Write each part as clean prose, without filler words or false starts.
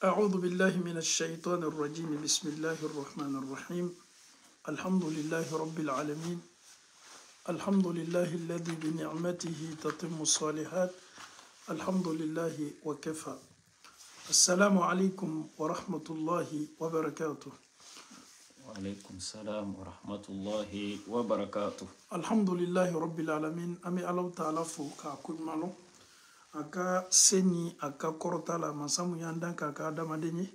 أعوذ بالله من الشيطان الرجيم بسم الله الرحمن الرحيم الحمد لله رب العالمين الحمد لله الذي بنعمته تتم الصالحات الحمد لله وكفى السلام عليكم ورحمة الله وبركاته وعليكم السلام ورحمة الله وبركاته الحمد لله رب العالمين أمي الله تعالى فوق كل مالو aka seni aka korota la masamu yandan ka adamadenya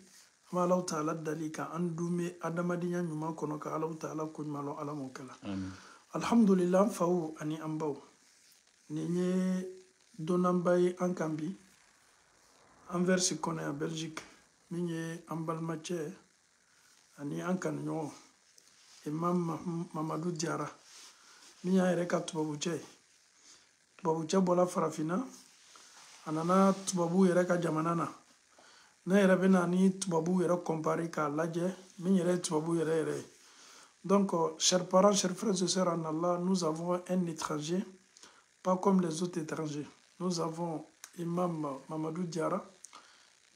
ama Allah ta'ala dalika andume adamadenya nyuma kono ka Allah ta'ala kunmalo ala mokala alhamdulillah fawu ani ambaw nenye donambay ankambi anversi kono ya Belgique minye ambal matche ani ankan nyo imam Mamadou Diara minya reka tubabuche bola farafina anana tubabu yɛrɛ ka jamana na ne yɛrɛ bɛna ni tubabu yɛrɛ comparer k'a lajɛ min yɛrɛ ye tubabu yɛrɛ ye. Donc chers parents, chers frères et sœurs en Allah, nous avons un étranger pas comme les autres étrangers. Nous avons Imam Mamadou Diara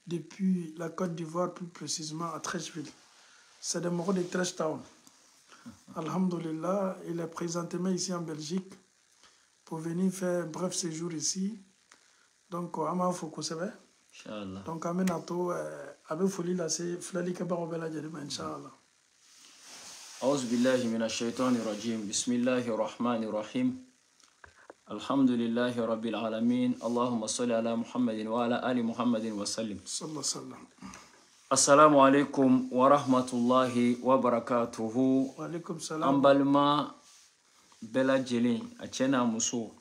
depuis la Côte d'Ivoire, plus précisément à Treichville. C'est des moraux de Treich Town. Alhamdulillah, il est présentement ici en Belgique pour venir faire un bref séjour ici. Donc, ama foko sebe. Inshallah. Donc, amena to abe foli la se flali ke ba obela jerima inshallah. أعوذ بالله من الشيطان الرجيم بسم الله الرحمن الرحيم الحمد لله رب العالمين اللهم صل على محمد وعلى آل محمد وسلم صلى الله عليه وسلم. السلام عليكم ورحمة الله وبركاته. وعليكم السلام. أمبالما بلا جلين أتشنا مسو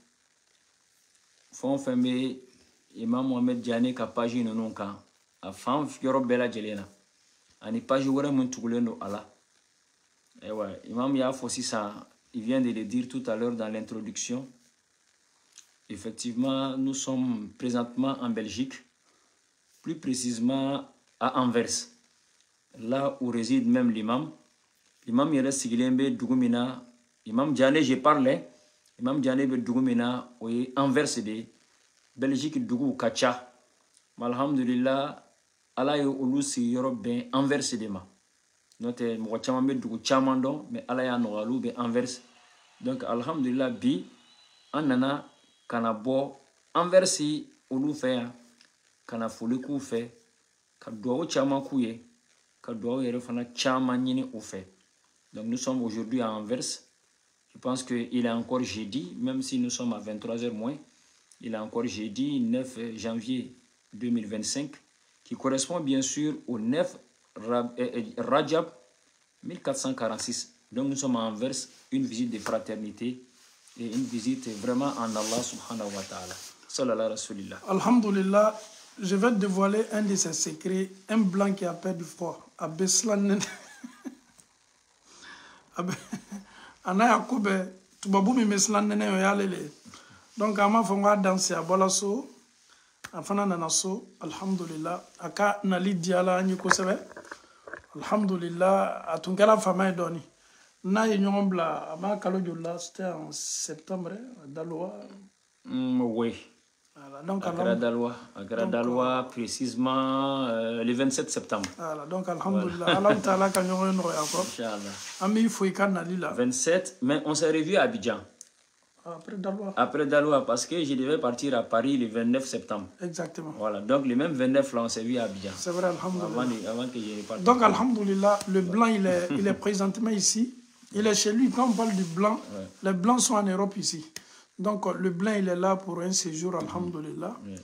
فون فمي Imam Mohamed Diané ka page ninnu kan a fan yɔrɔ bɛɛ lajɛlen na ani page wɛrɛ min tugulen don a la. Imam y'a fɔ sisan, il vient de le dire tout à l'heure dans l'introduction. Effectivement, nous sommes présentement en Belgique, plus précisément à Anvers, là où réside même l'imam. L'imam yɛrɛ sigilen bɛ dugu min na, Imam Diané je parlais, Imam Diané bɛ dugu min na o ye Anvers de ye. Belgique dugu ka ca alhamdulillah ala ye olu sigiyɔrɔ bɛn Anvers de ma n'o tɛ mɔgɔ caman bɛ dugu caman dɔn mais ala y'a nɔgɔya olu bɛ Anvers. Donc alhamdulillah bi an nana ka na bɔ Anvers olu fɛ yan ka na foli k'u fɛ ka dugawu caman k'u ye ka dugawu yɛrɛ fana caman ɲini u fɛ. Donc nous sommes aujourd'hui à Anvers. Je pense qu'il est encore jeudi, même si nous sommes à 23h moins. Il est encore jeudi 9 janvier 2025, qui correspond bien sûr au 9 Rajab 1446. Donc nous sommes à Anvers, une visite de fraternité et une visite vraiment en Allah subhanahu wa ta'ala. Sallallahu rasulillah. Alhamdulillah, je vais te dévoiler un de ses secrets, un blanc qui a peur du froid. Abeslan Ana Yakoube, tubabu mi meslan nene oyalele. Donc, ama fonga danser à Bolaso, afana nanaso, alhamdulillah, aka nali diala anyi kosebe, alhamdulillah, atunkela fama edoni. Na yenyon bla, ama kalo jola, c'était en septembre, à Daloa. Oui. Voilà, donc, à Gradaloa, précisément le 27 septembre. Voilà, donc, alhamdulillah, Allah ta'ala kanyon encore. Inch'Allah. Ami fouika nali là. 27, mais on s'est revu à Abidjan. Après Daloa, parce que je devais partir à Paris le 29 septembre. Exactement. Voilà, donc le même 29 là, on s'est vu à Abidjan. C'est vrai, alhamdulillah. Avant que je ne parte. Donc, alhamdulillah, le blanc, il est présentement ici. Il est chez lui. Quand on parle du blanc, ouais. Les blancs sont en Europe ici. Donc, le blanc, il est là pour un séjour, alhamdulillah. Ouais.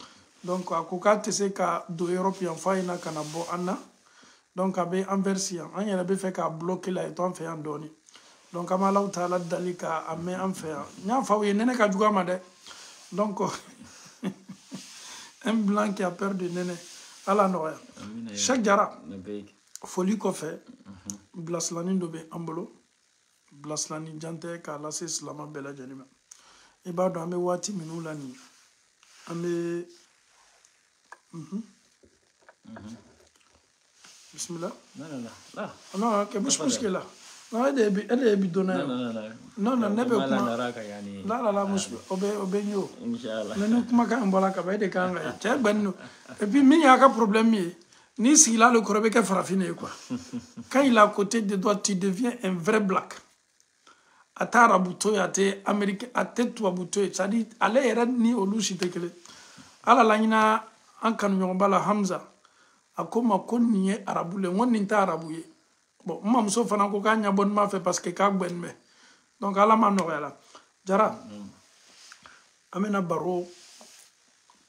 Donc, à Koka, tu sais qu'à l'Europe, il y a un fa, il y a un Anna. Donc, à Anversien, il y a un fait qu'à bloquer là, et toi, on fait un donné. Donc, à Allah ta'ala dalika à me en faire. Nya fa oui nene ka juga made. Donc, un blanc qui a peur de nene. Allah noya. Chaque jara. Folie ko fait. Blaslani dobe ambolo. Blaslani jante ka lase islama bela janima. E ba do ame wati minulani. Ame Bismillah. Non. Non, que bouche que là. Non, elle est bidonnée. Non, ne peut pas. La mouche, obéio. Inch'Allah. Ne nous pas qu'un bolaka, de kanga. Et puis, il y a un problème. Ni s'il a le corps farafine quoi. Quand il est à côté de toi, tu deviens un vrai black. Ata arabuto ya te américain ate tuabuto c'est-à-dire ale era ni olushi tekele. Ala lanyina an kanu bala Hamza. Akoma ko ni arabule won ni ta arabuye. Bon, moi muso fana ko ka nya bon ma fait parce que ka gbenme. Donc ala ma no yala. Jara. Amena baro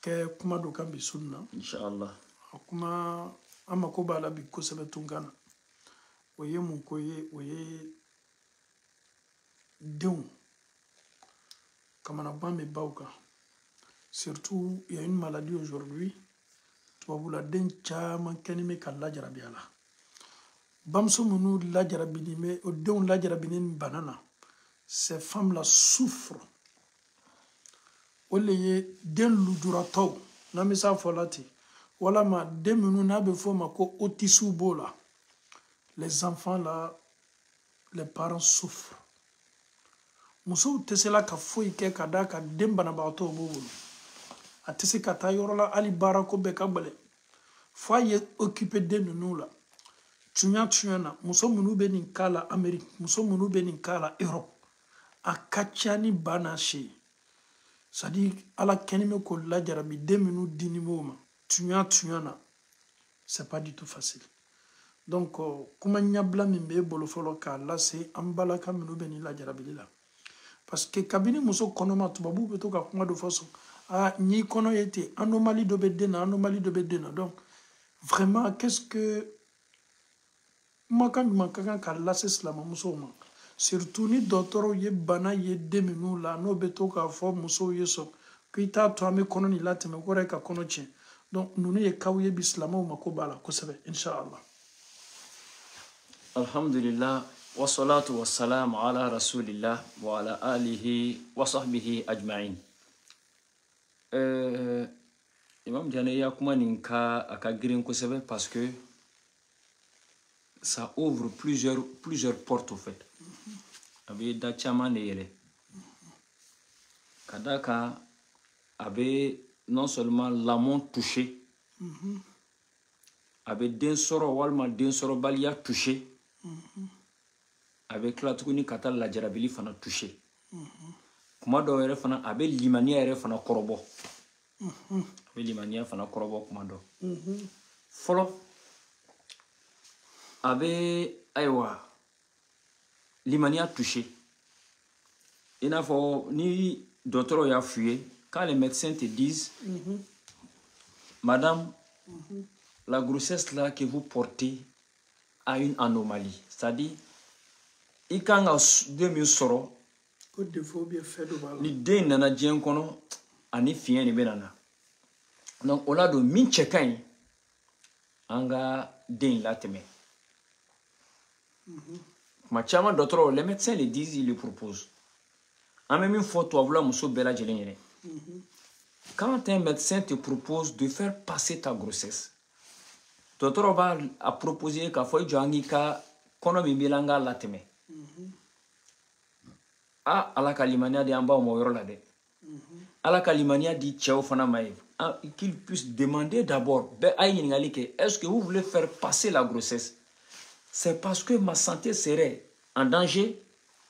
ke kuma do kambi sunna. Inshallah. Kuma amako bala bi ko sebe tungana. Oye mun ko ye oye Déon, comme on a pas mes bauka. Surtout, il y a une maladie aujourd'hui. Tu vas vous la dencha mankenime kala jarabiala. Bamso munu la jarabinime, au Déon la jarabinin banana. Ces femmes-là souffrent. Oleye den ludurato, namisa folati. Voilà ma demunu na befo mako otisu bola. Les enfants là, les parents souffrent. Muso tesela ka foyi ke kada ka dembana ba to bobo atese ka ta yorola ali barako be ka gbele foye occupé de nous là tunya muso munu be nin kala Amérique muso munu be nin kala Europe akachani banashi sadi ala kenime ko la jarabi de minu dinimoma tunya na c'est pas du tout facile donc kuma nyabla mi be bolo folo ka la c'est ambala ka minu be ni la jarabi la. Parce que kabini muso konoma tubabu beto ka kuma de façon ni kono yete anomalie de bedena donc vraiment qu'est-ce que makan ka lase slama muso ma surtout ni docteur ye bana ye deminu la no beto ka fo muso ye so kita to ame kono ni lateme gore ka kono tien donc nous ye kawye bislama ma ko bala ko sebe inshallah. Alhamdulillah. Wassalatu wassalamu ala rasulillah wa ala alihi wa sahbihi ajma'in. Imam Diané ya kuma ninka aka green ko sebe parce que ça ouvre plusieurs portes au fait. Abe da chama ne yele. Kadaka abe non seulement l'amont touché. Abe den soro walma den soro balia touché. Avec la tuguni kata la jarabili fana touché. Kuma do yere fana abe limania yere fana korobo. Abe limania fana korobo kuma do. Follow abe aywa limania touché. Il n'a pas ni docteur y a fui. Quand les médecins te disent madame, la grossesse là que vous portez a une anomalie, c'est-à-dire il kan ga 2000 soro ko défaut bien fait de bala ni den nana dien kono ani fien ni benana donc on a do min chekan anga den la teme ma chama docteur les médecins le disent, ils le proposent en même photo avula muso bela jelene quand un médecin te propose de faire passer ta grossesse docteur va a proposer ka foy jangi ka kono mi bilanga la teme ala kalimania di amba mo yoro la de ala kalimania di cheo fana maïf qu'il puisse demander d'abord est-ce que vous voulez faire passer la grossesse, c'est parce que ma santé serait en danger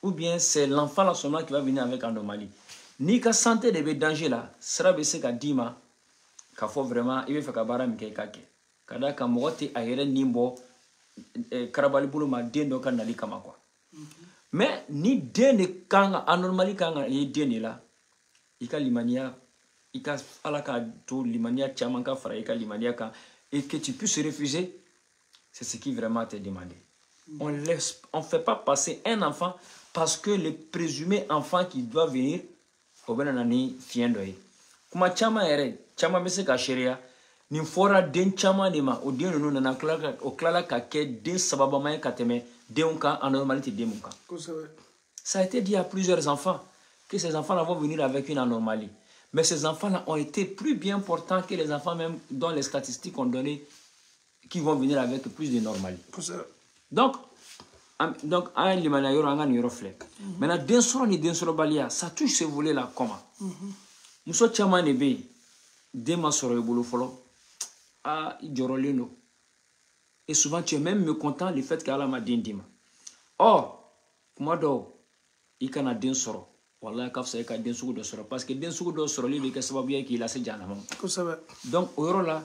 ou bien c'est l'enfant là seulement qui va venir avec anomalie ni ka santé de danger là sera bese ka dima ka faut vraiment il veut faire ka bara mi ke kake kada ka mogoti ayere nimbo karabali bulu ma dendo kan nali kama quoi. Mais ni den kanga anomalie kanga ye den la ika limania ika alaka to limania chama ka fara ika limania ka et que tu puisses refuser, c'est ce qui vraiment te demandé. On fait pas passer un enfant parce que le présumé enfant qui doit venir au benani fiendoy kuma chama ere chama bese ka sheria ni fora den chama ni ma o den no na klaka o klala ka ke den sababa mai kateme den ka anormalité den ka. Ça a été dit à plusieurs enfants que ces enfants-là vont venir avec une anomalie. Mais ces enfants-là ont été plus bien portants que les enfants même dont les statistiques ont donné qui vont venir avec plus de normalité. Donc un limana yoro anga ni reflète. Maintenant den soro ni den soro balia ça touche ce volet là comment. Muso chama ne be den ma soro ebolo folo a joroleno Et souvent, tu es même mécontent du fait qu'Allah m'a dit. Or, comment donc, il y a den soro. Wallah, il y a den sugu de soro. Parce que den sugu de soro, il y a sababu qu'il a ses janamam. Donc, au là,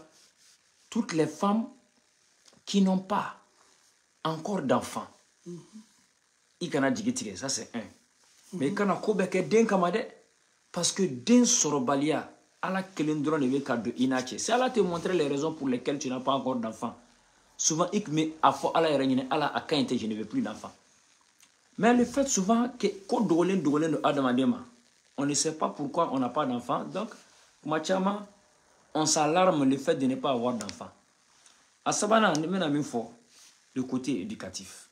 toutes les femmes qui n'ont pas encore d'enfants, il y a des ça c'est un. Mais il y a des den kamade. Parce que den soro balia, Allah kelendron ne veut qu'à de inache. Si Allah te montre les raisons pour lesquelles tu n'as pas encore d'enfants, souvent, il me a fait Allah a quand je ne veux plus d'enfants. Mais le fait souvent que on ne sait pas pourquoi on n'a pas d'enfants. Donc, on s'alarme le fait de ne pas avoir d'enfants. À Sabana, on a mis fort le côté éducatif.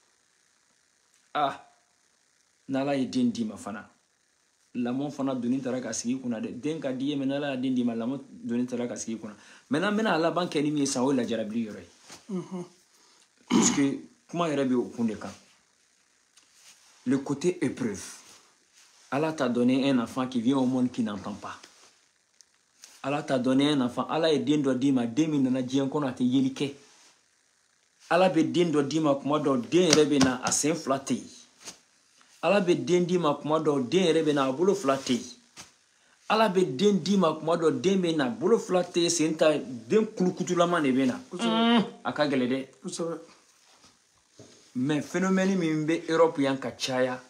Ah, Nala est din ma fana. Lamon fana donné taraka sigi kuna de den ka diye menala din di ma lamon donné taraka sigi kuna. Maintenant, la banque est mise en haut la jarabli yore. Puisque, comment il y a au Kundeka? Le côté épreuve. Allah t'a donné un enfant qui vient au monde qui n'entend pas. Allah t'a donné un enfant. Allah est dindo dima, demi nana dien qu'on a te yelike. Allah be dindo dima kuma do den rebena a sen flatte. Allah be den dima kuma do den rebena a bolo flatte. Allah be den dima kuma do den bena bolo flatte senta den kulukutulama ne bena. Aka gelede. Mais phénomène mimbe européen kachaya.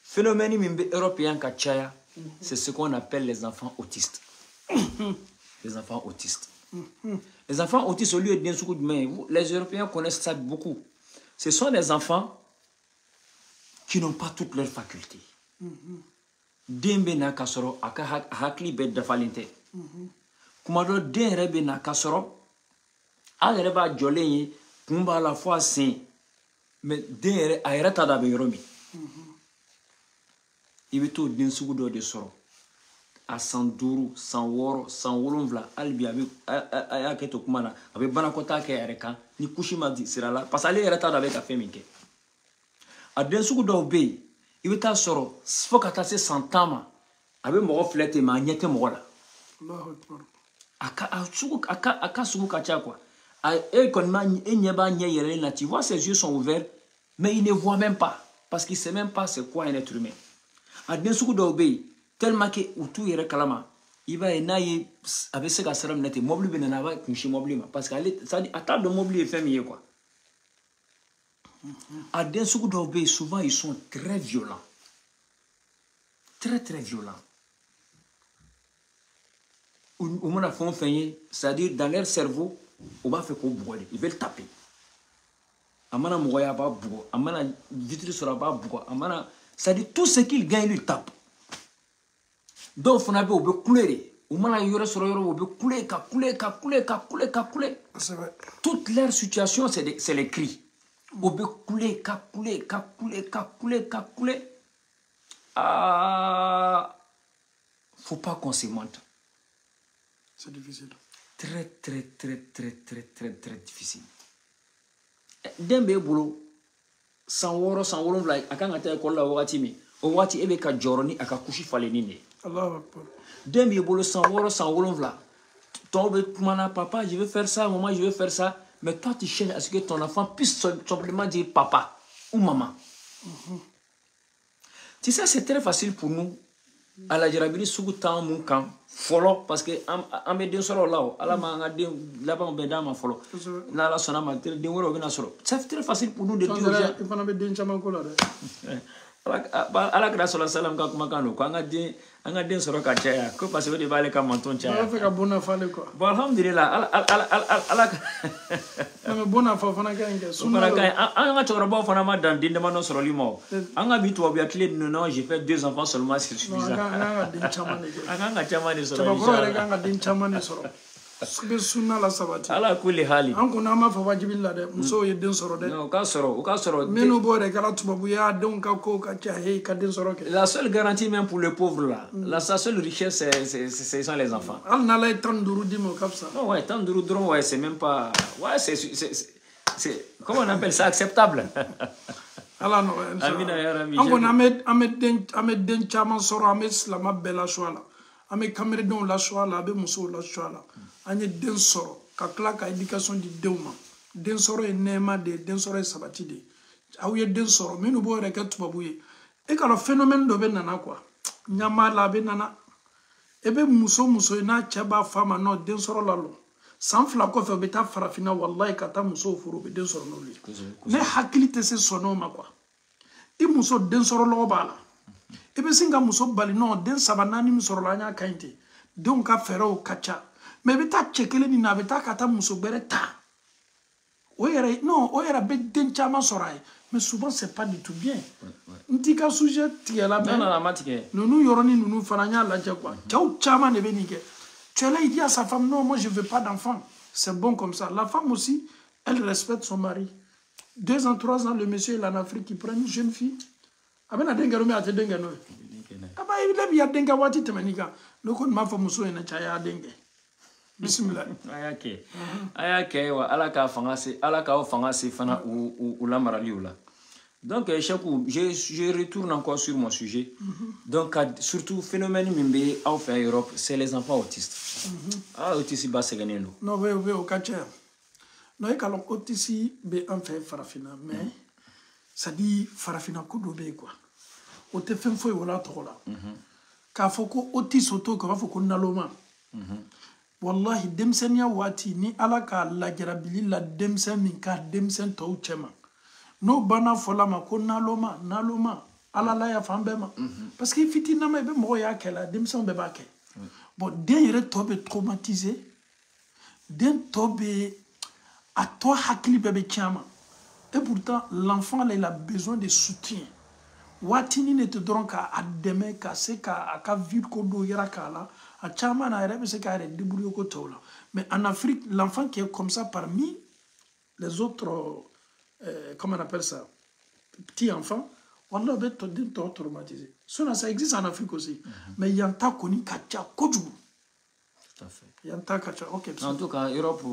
Phénomène mimbe européen kachaya, c'est ce qu'on appelle les enfants autistes. Les enfants autistes. Les enfants autistes, au lieu de bien les Européens connaissent ça beaucoup. Ce sont des enfants qui n'ont pas toutes leurs facultés. Dembe na kasoro aka hakli be dafalinte. Kumado den rebe na kasoro a reba joleye kumba la fois sain mais den a reta da be yoromi. Ibito den sugu do de soro a 100 100 100 albi abi aya keto kumana abi bana kota ke areka ni kushima di sirala parce que reta da be ka feminke a den sugu do be ibita soro fokata se 100 ans abi mo flete ma nyete mo la Allahu akbar aka sugu kacha quoi et quand tu vois ses yeux sont ouverts mais il ne voit même pas parce qu'il sait même pas c'est quoi un être humain a den sugu do be tellement que utu yere kalama iba enaye avec ce que ça ramène mobile benana ba kunshi mobile parce que ça dit attaque de mobile fait mieux quoi. A den sugu do be souvent ils sont très violents, très violents. Au moins à fond fait, c'est-à-dire dans leur cerveau on va faire qu'on brûle, ils veulent taper. Amana moya ba bugo, amana vitre sur la ba bugo, amana c'est-à-dire tout ce qu'ils gagnent ils tapent. Donc on a be couler, au moins yore sur yore be couler, couler. Toute leur situation c'est les cris. On be couler. Ah, faut pas qu'on se monte. C'est difficile. Très difficile. Dembe bolo sanworo vla akanga ta kolla wati mi o wati ebe ka joroni aka kushi faleni ne Allahu akbar. Dembe bolo sanworo vla tombe mana papa je veux faire ça maman je veux faire ça mais toi tu cherches à ce que ton enfant puisse simplement dire papa ou maman. Tu sais c'est très facile pour nous à la jarabili sugu temps mun kan follow parce que am den solo law ala ma nga den là-bas be dama follow na la sona ma den woro bina solo c'est très facile pour nous de dire il faut na den chama ko la de ala grâce à salam ka kuma kanu ko nga den solo ka chaya ko parce que de vale ka monton chaya fait ka bona fale quoi bon alhamdulillah ala mais bona fa fana ka nge sunna ka nga chora ba fana ma dan din de manon solo limo anga bitu obi atlet non j'ai fait 2 enfants seulement c'est suffisant nga den chama ne anga chama ne solo nga den chama ne solo be sunna la sabati ala kulli hali an ko na ma fa wajibilla de muso ye den soro de non ka soro menu bore kala tubabu ya don ka ko ka cha hey ka den soro ke la seule garantie même pour le pauvre là sa seule richesse c'est sont les enfants al na lay tanduru dimo kapsa non ouais tanduru dron ouais c'est même pas ouais c'est comment on appelle ça acceptable ala no amina ya rabbi an ko na amed den chama soro amed slama bela shwala ame camere don la shwala be muso la shwala anye den soro ka kla ka éducation di dewma den sɔrɔ ye nɛɛma de den sɔrɔ ye sabati de aw ye den sɔrɔ minnu b'o yɛrɛ kɛ tubabu ye e k'a dɔn phénomène dɔ bɛ nana quoi ɲamaa la a bɛ nana e bɛ muso ye n'a cɛ b'a fɔ a ma non den sɔrɔ la lɔ san 2 kɔfɛ u bɛ taa farafinna wallahi ka taa musow furu u bɛ den sɔrɔ n'olu ye ne hakili tɛ se sɔn'o ma quoi i muso den sɔrɔ lɔgɔ b'a la i bɛ sin ka muso bali non den 3 4 min sɔrɔla an y'a ka ɲi ten denw ka fɛɛrɛw ka ca mais i bɛ taa cɛ kelen nin na a bɛ taa ka taa muso gbɛrɛ ta o yɛrɛ bɛ den caman sɔrɔ a ye mais souvent c'est pas du tout bien n t'i ka sujet tigɛ la mais ninnu yɔrɔnin ninnu fana n y'a lajɛ quoi cɛw caman de bɛ nin kɛ tu es là il dit à sa femme non moi je veux pas d'enfant c'est bon comme ça la femme aussi elle respecte son mari 2 ans 3 ans le monsieur il est en Afrique il prend une jeune fille a bɛna den kɛ n'o ye a tɛ den kɛ n'o ye a b'a ye i bɛ den kɛ waati tɛmɛn'i kan ne kɔni b'a fɔ muso ɲɛna cɛ a y'a den kɛ bismillah a y'a kɛ wa ala k'a fanga se fana u lamarali o la donc Cheikhou je retourne encore sur mon sujet donc surtout phénomène min bɛ aw fɛ Europe c'est les enfants autistes autistes ba sɛgɛnnen don non bɛ o ka ca non e k'a dɔn autistes bɛ an fɛ farafinna mais c'est à dire farafinna ko dɔ bɛ yen quoi o tɛ fɛn foyi o la tɔgɔ la k'a fɔ ko autisme o t'o kɛ u b'a fɔ ko naloma wallahi denmisɛnniya waati ni ala ka lajarabili la denmisɛn min ka denmisɛn tɔw cɛ ma n'o banna fɔla ma ko naloma ala la ya fan bɛɛ ma parce que i fitininama i bɛ mɔgɔ y'a kɛ la denmisɛnw bɛɛ b'a kɛ bon den yɛrɛ tɔ bɛ traumatiser den tɔ bɛ a tɔ hakili bɛɛ bɛ tiɲɛ a ma et pourtant l'enfant là il a besoin de soutien waatinin de tɛ dɔrɔn k'a dɛmɛ ka se k'a ka vie ko dɔw yira k'a la a caman na a yɛrɛ bɛ se k'a yɛrɛ débrouiller ko tɔw la mais en Afrique l'enfant qui est comme ça parmi les autres comment on appelle ça petits enfants wallah bɛ den tɔ traumatiser sinon ça existe en Afrique aussi mais yan ta kɔni ka ca kojugu tout à fait yan ta ka ca ok en tout cas Europe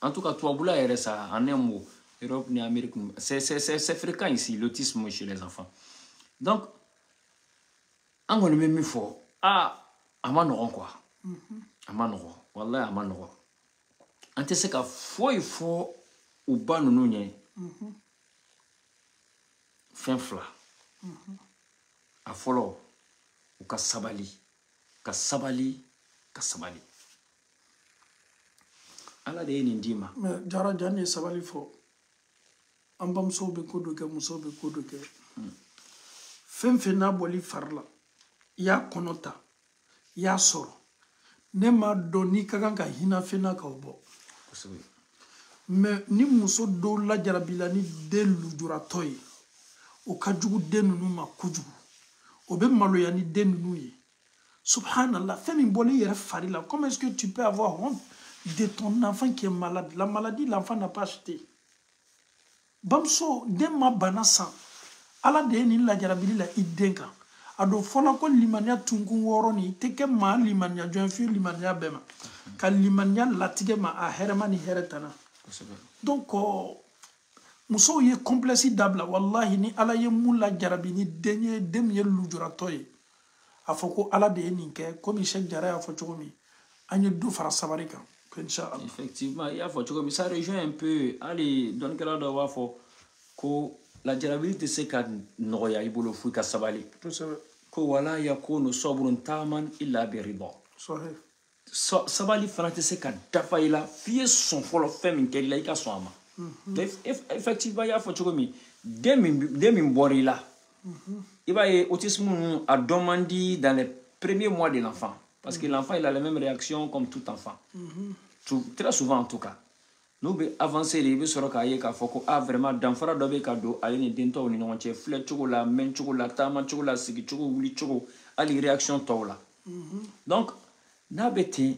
en tout cas tubabula yɛrɛ ça en un mot Europe ni Amérique c'est fréquent ici l'autisme chez les enfants donc an kɔni bɛ min fɔ a ma nɔgɔn quoi a ma nɔgɔn wallahi a ma nɔgɔn an tɛ se ka foyi fɔ u ba ninnu ɲɛ fɛn 2 a fɔlɔ u ka sabali ala de ye nin d'i ma mais jara jan ye sabali fɔ an bamusow bɛ ko dɔ kɛ musow bɛ ko dɔ kɛ fɛn fɛn n'a bɔli fari la i y'a kɔnɔ ta i y'a sɔrɔ ne m'a dɔn n'i ka kan ka hinɛ fɛn na k'aw bɔ mais ni muso dɔw lajarabila ni den lujuratɔ ye o ka jugu den ninnu ma kojugu o bɛ maloya ni den ninnu ye subhanallah fɛn min bɔlen yɛrɛ fari la comment est-ce que tu peux avoir honte de ton enfant qui est malade la maladie l'enfant n'a pas acheté bamuso den ma bana san ala de ye nin lajarabili la i den kan a don fɔla ko limaniya tunkun 6 nin i tɛ kɛ maa limaniya jɔn fiye limaniya bɛɛ ma ka limaniya latigɛ ma a hɛrɛma ni hɛrɛ tana donc musow ye complexe dabila wallahi ni ala ye mun lajarabi ni den ye den min ye lujuratɔ ye a fɔ ko ala de ye nin kɛ komi Cheikh Jara y'a fɔ cogo min an ye do fara sabari kan inchallah effectivement il y a fɔ cogo min ça rejoint un peu hali dɔnnikɛla dɔ b'a fɔ ko lajarabili tɛ se ka nɔgɔya i bolo fo i ka sabali ko wala yakunu sabrun taman illa bi rida sabali fana tɛ se ka dafa i la f'i ye sɔn fɔlɔ fɛn min kɛr'i la i ka sɔn a ma effectivement i y'a fɔ cogo min den min bɔra i la i b'a ye autisme a dɔn man di dans les premiers mois de l'enfant parce que l'enfant il a les mêmes réactions comme tout enfant très souvent en tout cas n'u bɛ avancer de i bɛ sɔrɔ k'a ye k'a fɔ ko vraiment danfara dɔ bɛ ka don ale ni den tɔw ni ɲɔgɔn cɛ filɛ cogo la mɛn cogo la taama cogo la sigi cogo wuli cogo hali réaction tɔw la donc n'a bɛ ten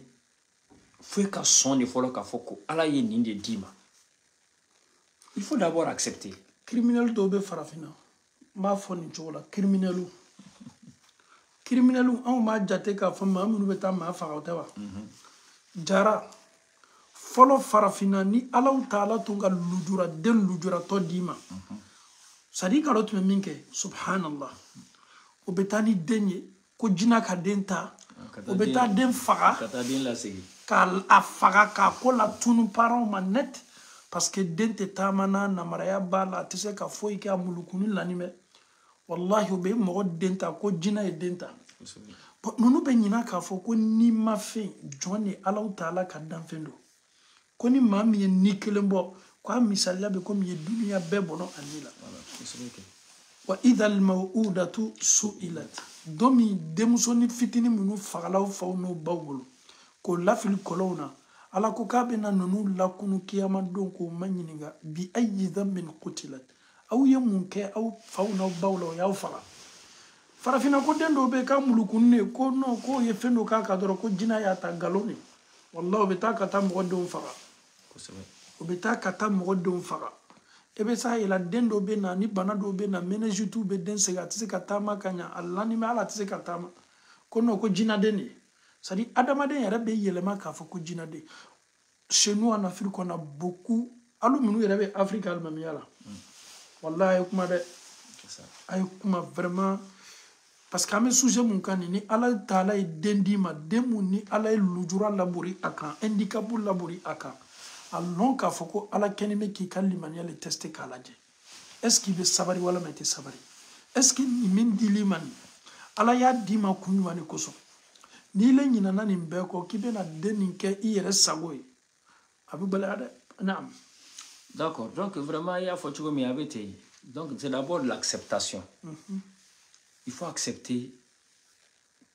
fo ka sɔn de fɔlɔ k'a fɔ ko ala ye nin de d'i ma il faut d'abord accepter criminel dɔw bɛ farafinna n b'a fɔ nin cogo la criminel anw b'a jate k'a fɔ maa minnu bɛ taa maa faga o tɛ wa jara fɔlɔ farafinna ni alaw taala tun ka den lujuratɔ d'i ma sadi ka dɔ tun bɛ min kɛ subhanallah o bɛ taa ni den ye ko jina ka den ta o bɛ taa den faga k'a faga k'a ko la tunu parents ma net parce que den tɛ taama n'a namaraya b'a la a tɛ se ka foyi kɛ a mulukuni lanimɛ wallahi o bɛ mɔgɔ den ta ko jinɛ ye den ta ninnu bɛ ɲina k'a fɔ ko ni ma fɛn jɔn ni Ala Taala ka danfɛn don ko ni maa min ye ni kelen bɔ ko a misaliya bɛ komi ye duniya bɛɛ bɔnɔ a ni la wa idhal maw'udatu su'ilat don min denmusoni fitinin minnu fagala u faw n'u baw bolo k'o lafili kɔlɔnw na Ala ko k'a bɛna ninnu lakunu kiyama don k'o ma ɲininka bi ayyi dhanbin qutilat aw ye mun kɛ aw faw n'aw baw la o y'aw faga farafina ko den dɔw bɛ k'a mulukuni ye ko non k'o ye fɛn dɔ k'a kan dɔrɔn ko jinɛ y'a ta nkalon de wallahi o bɛ taa ka taa mɔgɔ denw faga o bɛ taa ka taa mɔgɔ denw faga e bɛ saa yɛlɛ den dɔw bɛ na ni bana dɔw bɛ na méningite bɛ den sɛgɛn a tɛ se ka taama ka ɲɛ a lanimɛ hali a tɛ se ka taama ko non ko jinaden de ye c'est à dire adamaden yɛrɛ bɛ yɛlɛma k'a fɔ ko jinaden chez nous en Afrique on a beaucoup alu minnu yɛrɛ bɛ Afrique alimamiya la wallahi a ye kuma dɛ a ye kuma vraiment parce que an bɛ sujet mun kan ni Ala Taala ye den d'i ma den mun ni Ala ye lujura labori a kan handicap labori a kan a lɔn k'a fɔ ko Ala kɛlen bɛ k'i ka limaniya le tester k'a lajɛ est ce qu'il bɛ sabari walima i tɛ sabari est ce que nin min dil'i ma nin Ala y'a d'i ma kun ɲuman de kosɔn n'i le ɲinana nin bɛɛ kɔ k'i bɛna den nin kɛ i yɛrɛ sago ye a bɛ gɛlɛya dɛ naam. D'accord, donc vraiment il y a faut que m'y avait été. Donc c'est d'abord l'acceptation. Il faut accepter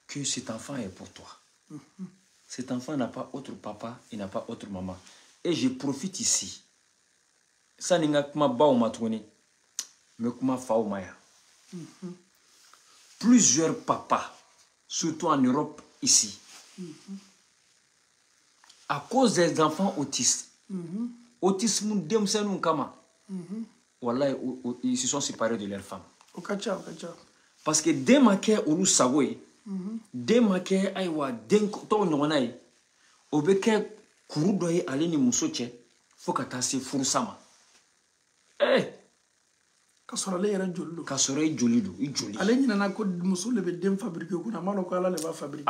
que cet enfant est pour toi. Cet enfant n'a pas autre papa, il n'a pas autre maman. Et je profite ici. Ça n'est pas ba ou matoni, mais kuma fa ou maya. Plusieurs papas, surtout en Europe ici, à cause des enfants autistes. Autisme demsenou kama. Wallah, ils se sont séparés de leur femme. Parce que dès ma kè olu sagoye, dès ma kè aywa den to nyonay, obeke kuru doye ale ni muso cɛ fo ka taa se furusama. Ka sɔrɔ ale yɛrɛ joli don. Ka sɔrɔ i joli don, i joli. Ale ɲinana ko muso le bɛ den fabriquer kunna, a m'a dɔn ko Ala le b'a fabriquer.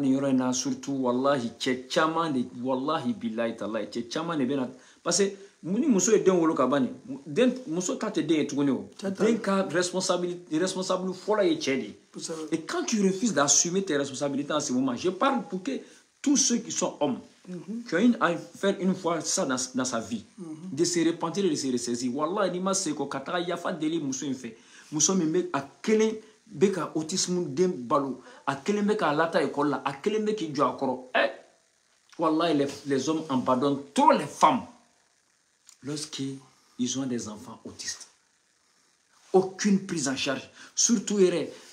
Nin yɔrɔ in na surtout wallahi cɛ caman de wallahi billahi talahi cɛ caman de bɛ na parce que ni muso ye den wolo ka ban den muso ta tɛ den ye tuguni o. Den ka responsable fɔlɔ ye cɛ de ye. Et quand tu refuses d'assumer tes responsabilités en ce moment, je parle pour que tous ceux qui sont hommes, qui ont à faire une fois ça dans sa vie, de se repentir et de se ressaisir. Wallah, il m'a dit que katara yafa deli muso in fait. Muso min be a kelen be ka autisme den balo, a kelen be ka lata école la, a kelen be ki jɔ a kɔrɔ. Wallah, les hommes abandonnent trop les femmes lorsqu'ils ont des enfants autistes. Aucune prise en charge. Surtout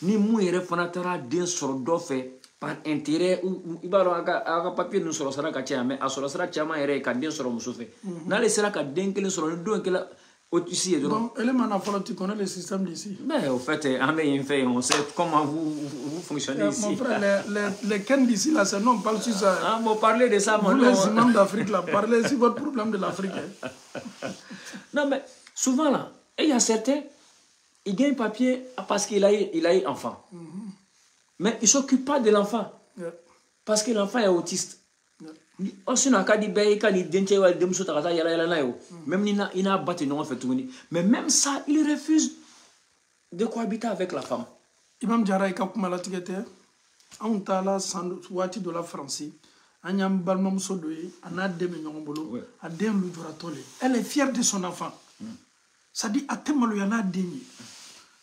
ni mou yere fanatara den sɔrɔ dɔ fɛ par intérêt ou il va avoir papier nous sera sera katia mais a sera sera chama ere ka den sɔrɔ muso fɛ n'ale sera ka den kelen sɔrɔ ni don kelen ici et donc élément na fɔlɔ tu connais le système d'ici mais au fait on fait on sait comment vous fonctionnez ici mon frère les ken d'ici là c'est non on parle sur ça vous parlez de ça vous les imams d'Afrique là parlez sur votre problème de l'Afrique non mais souvent là et il y a certains il gagne papier parce qu'il a eu enfant. Mais il ne s'occupe pas de l'enfant. Parce que l'enfant est autiste. Même mais même ça, il refuse de cohabiter avec la femme. Imam Diarra ka kuma la tigete on tala wati de la France anyam balmam sodoye ana deme ñongo bolo a den lu jora tole elle est fière de son enfant ça dit atemalo yana deni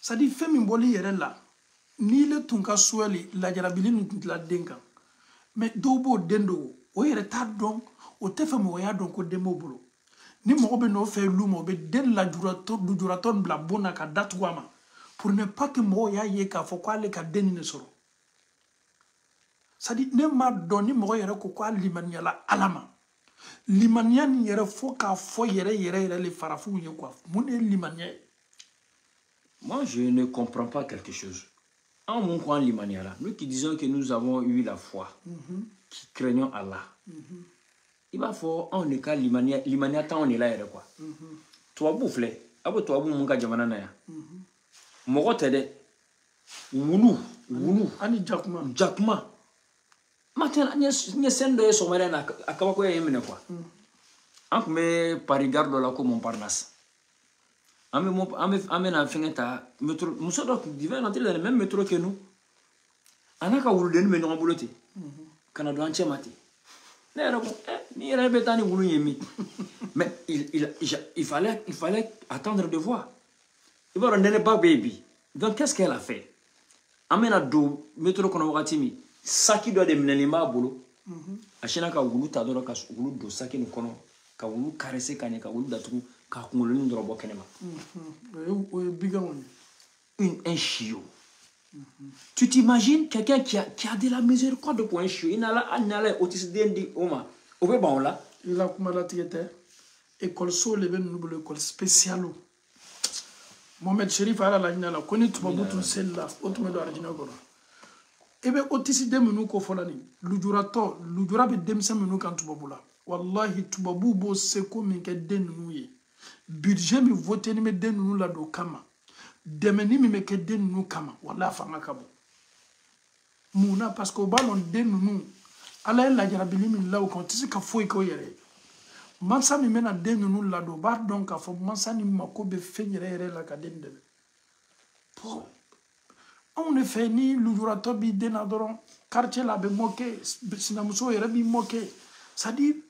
ça dit femme mboli yere la ni le tunka sueli la jarabili la denka mais dobo dendo o yere ta don o te femme o ya don ko demo bolo ni mo be no fe lumo be den la juraton bla bona ka datwama pour ne pas que mo ya ye ka fo ko ale ka den ne soro ça dit ne ma don ni mo yere ko limania la alama limania ni yere fo ka fo yere le farafu ye quoi mon limania. Moi je ne comprends pas quelque chose. En mon coin Limaniala, nous qui disons que nous avons eu la foi, qui craignons Allah, il va falloir en le cas Limania tant on est là quoi. Toi bouffle, abo toi bou mon jamana na ya. Moko tede, wulu, ani jakma. Maintenant, n'y sendo somere na akaba ko yemene quoi. an kun bɛ Paris gare dɔ la ko Montparnasse an bɛna fɛngɛ ta métro muso dɔ kun il va entrer dans le même métro que nous a n'a ka wuludennin bɛ ɲɔgɔn bolo ten ka na don an cɛ ma ten ne yɛrɛ ko ni yɛrɛ bɛ taa ni wulu ye min mais il fallait attendre de voir i b'a dɔn nɛnɛba bɛ yen bi donc qu'est-ce qu'elle a fait an bɛna don métro kɔnɔ wagati min saki dɔ de minɛlen b'a bolo a sinna ka wulu ta dɔrɔn ka wulu don saki nin kɔnɔ ka wulu caressé ka ɲɛ ka wulu datugu ka kunkolonin dɔrɔn bɔ kɛnɛma un chiot. Tu t'imagines quelqu'un qui a de la miséricorde pour un chiot? Il n'a pas autiste d'Indi Oma. Au fait, bon là. Il a comme la tiete. École so le ben nous école spéciale. Mohamed Sherif ala la ina la koni tuba butu sella otume do arjina gora. Ebe autiste de menu ko folani. Lujura be demse menu kan tuba bula. Wallahi tuba bubo seko min ke den nu ye. Budget mi voté ni me den nu la do kama. Demeni mi meke den nu kama wala fanga kabo muna parce que balon den nu ala la jarabili min law ko tisi ka foy ko yere mansa mi mena den nu la do bar donc ka fo mansa ni mako be fenyere yere la ka den de po on fait ni lujura to bi den adoron quartier la be moqué sinamuso yere bi moqué ça dit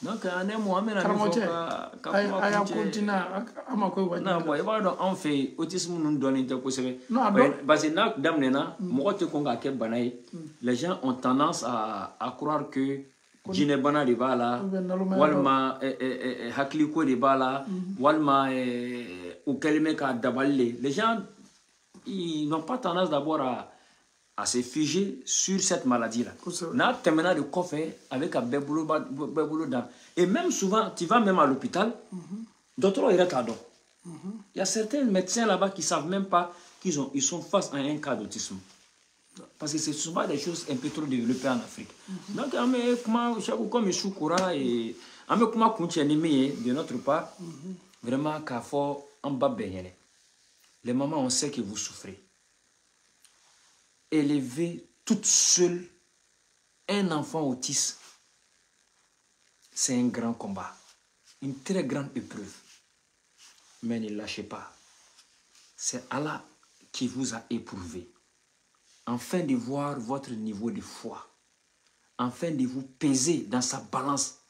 donc on est Mohamed aya continua ama ko wajina na boy ba do en fait autisme nun donné te ko sebe parce que na damnena mo ko ko ngake banaye les gens ont tendance à croire que jine bana de bala walma hakli ko de bala walma ou kelme ka daballe les gens ils n'ont pas tendance d'abord à se figer sur cette maladie-là. Na terminal de coffre avec un béboulot d'âme. Et même souvent, tu vas même à l'hôpital, d'autres ils regardent. Il y a certains médecins là-bas qui ne savent même pas qu'ils sont face à un cas d'autisme. Parce que ce ne sont pas des choses un peu trop développées en Afrique. Donc, comme je suis courant et de notre part, vraiment, qu'il faut en bas baigner. Les mamans, on sait que vous souffrez. Élever toute seule un enfant autiste, c'est un grand combat, une très grande épreuve. Mais ne lâchez pas. C'est Allah qui vous a éprouvé, afin de voir votre niveau de foi, afin de vous peser dans sa balance,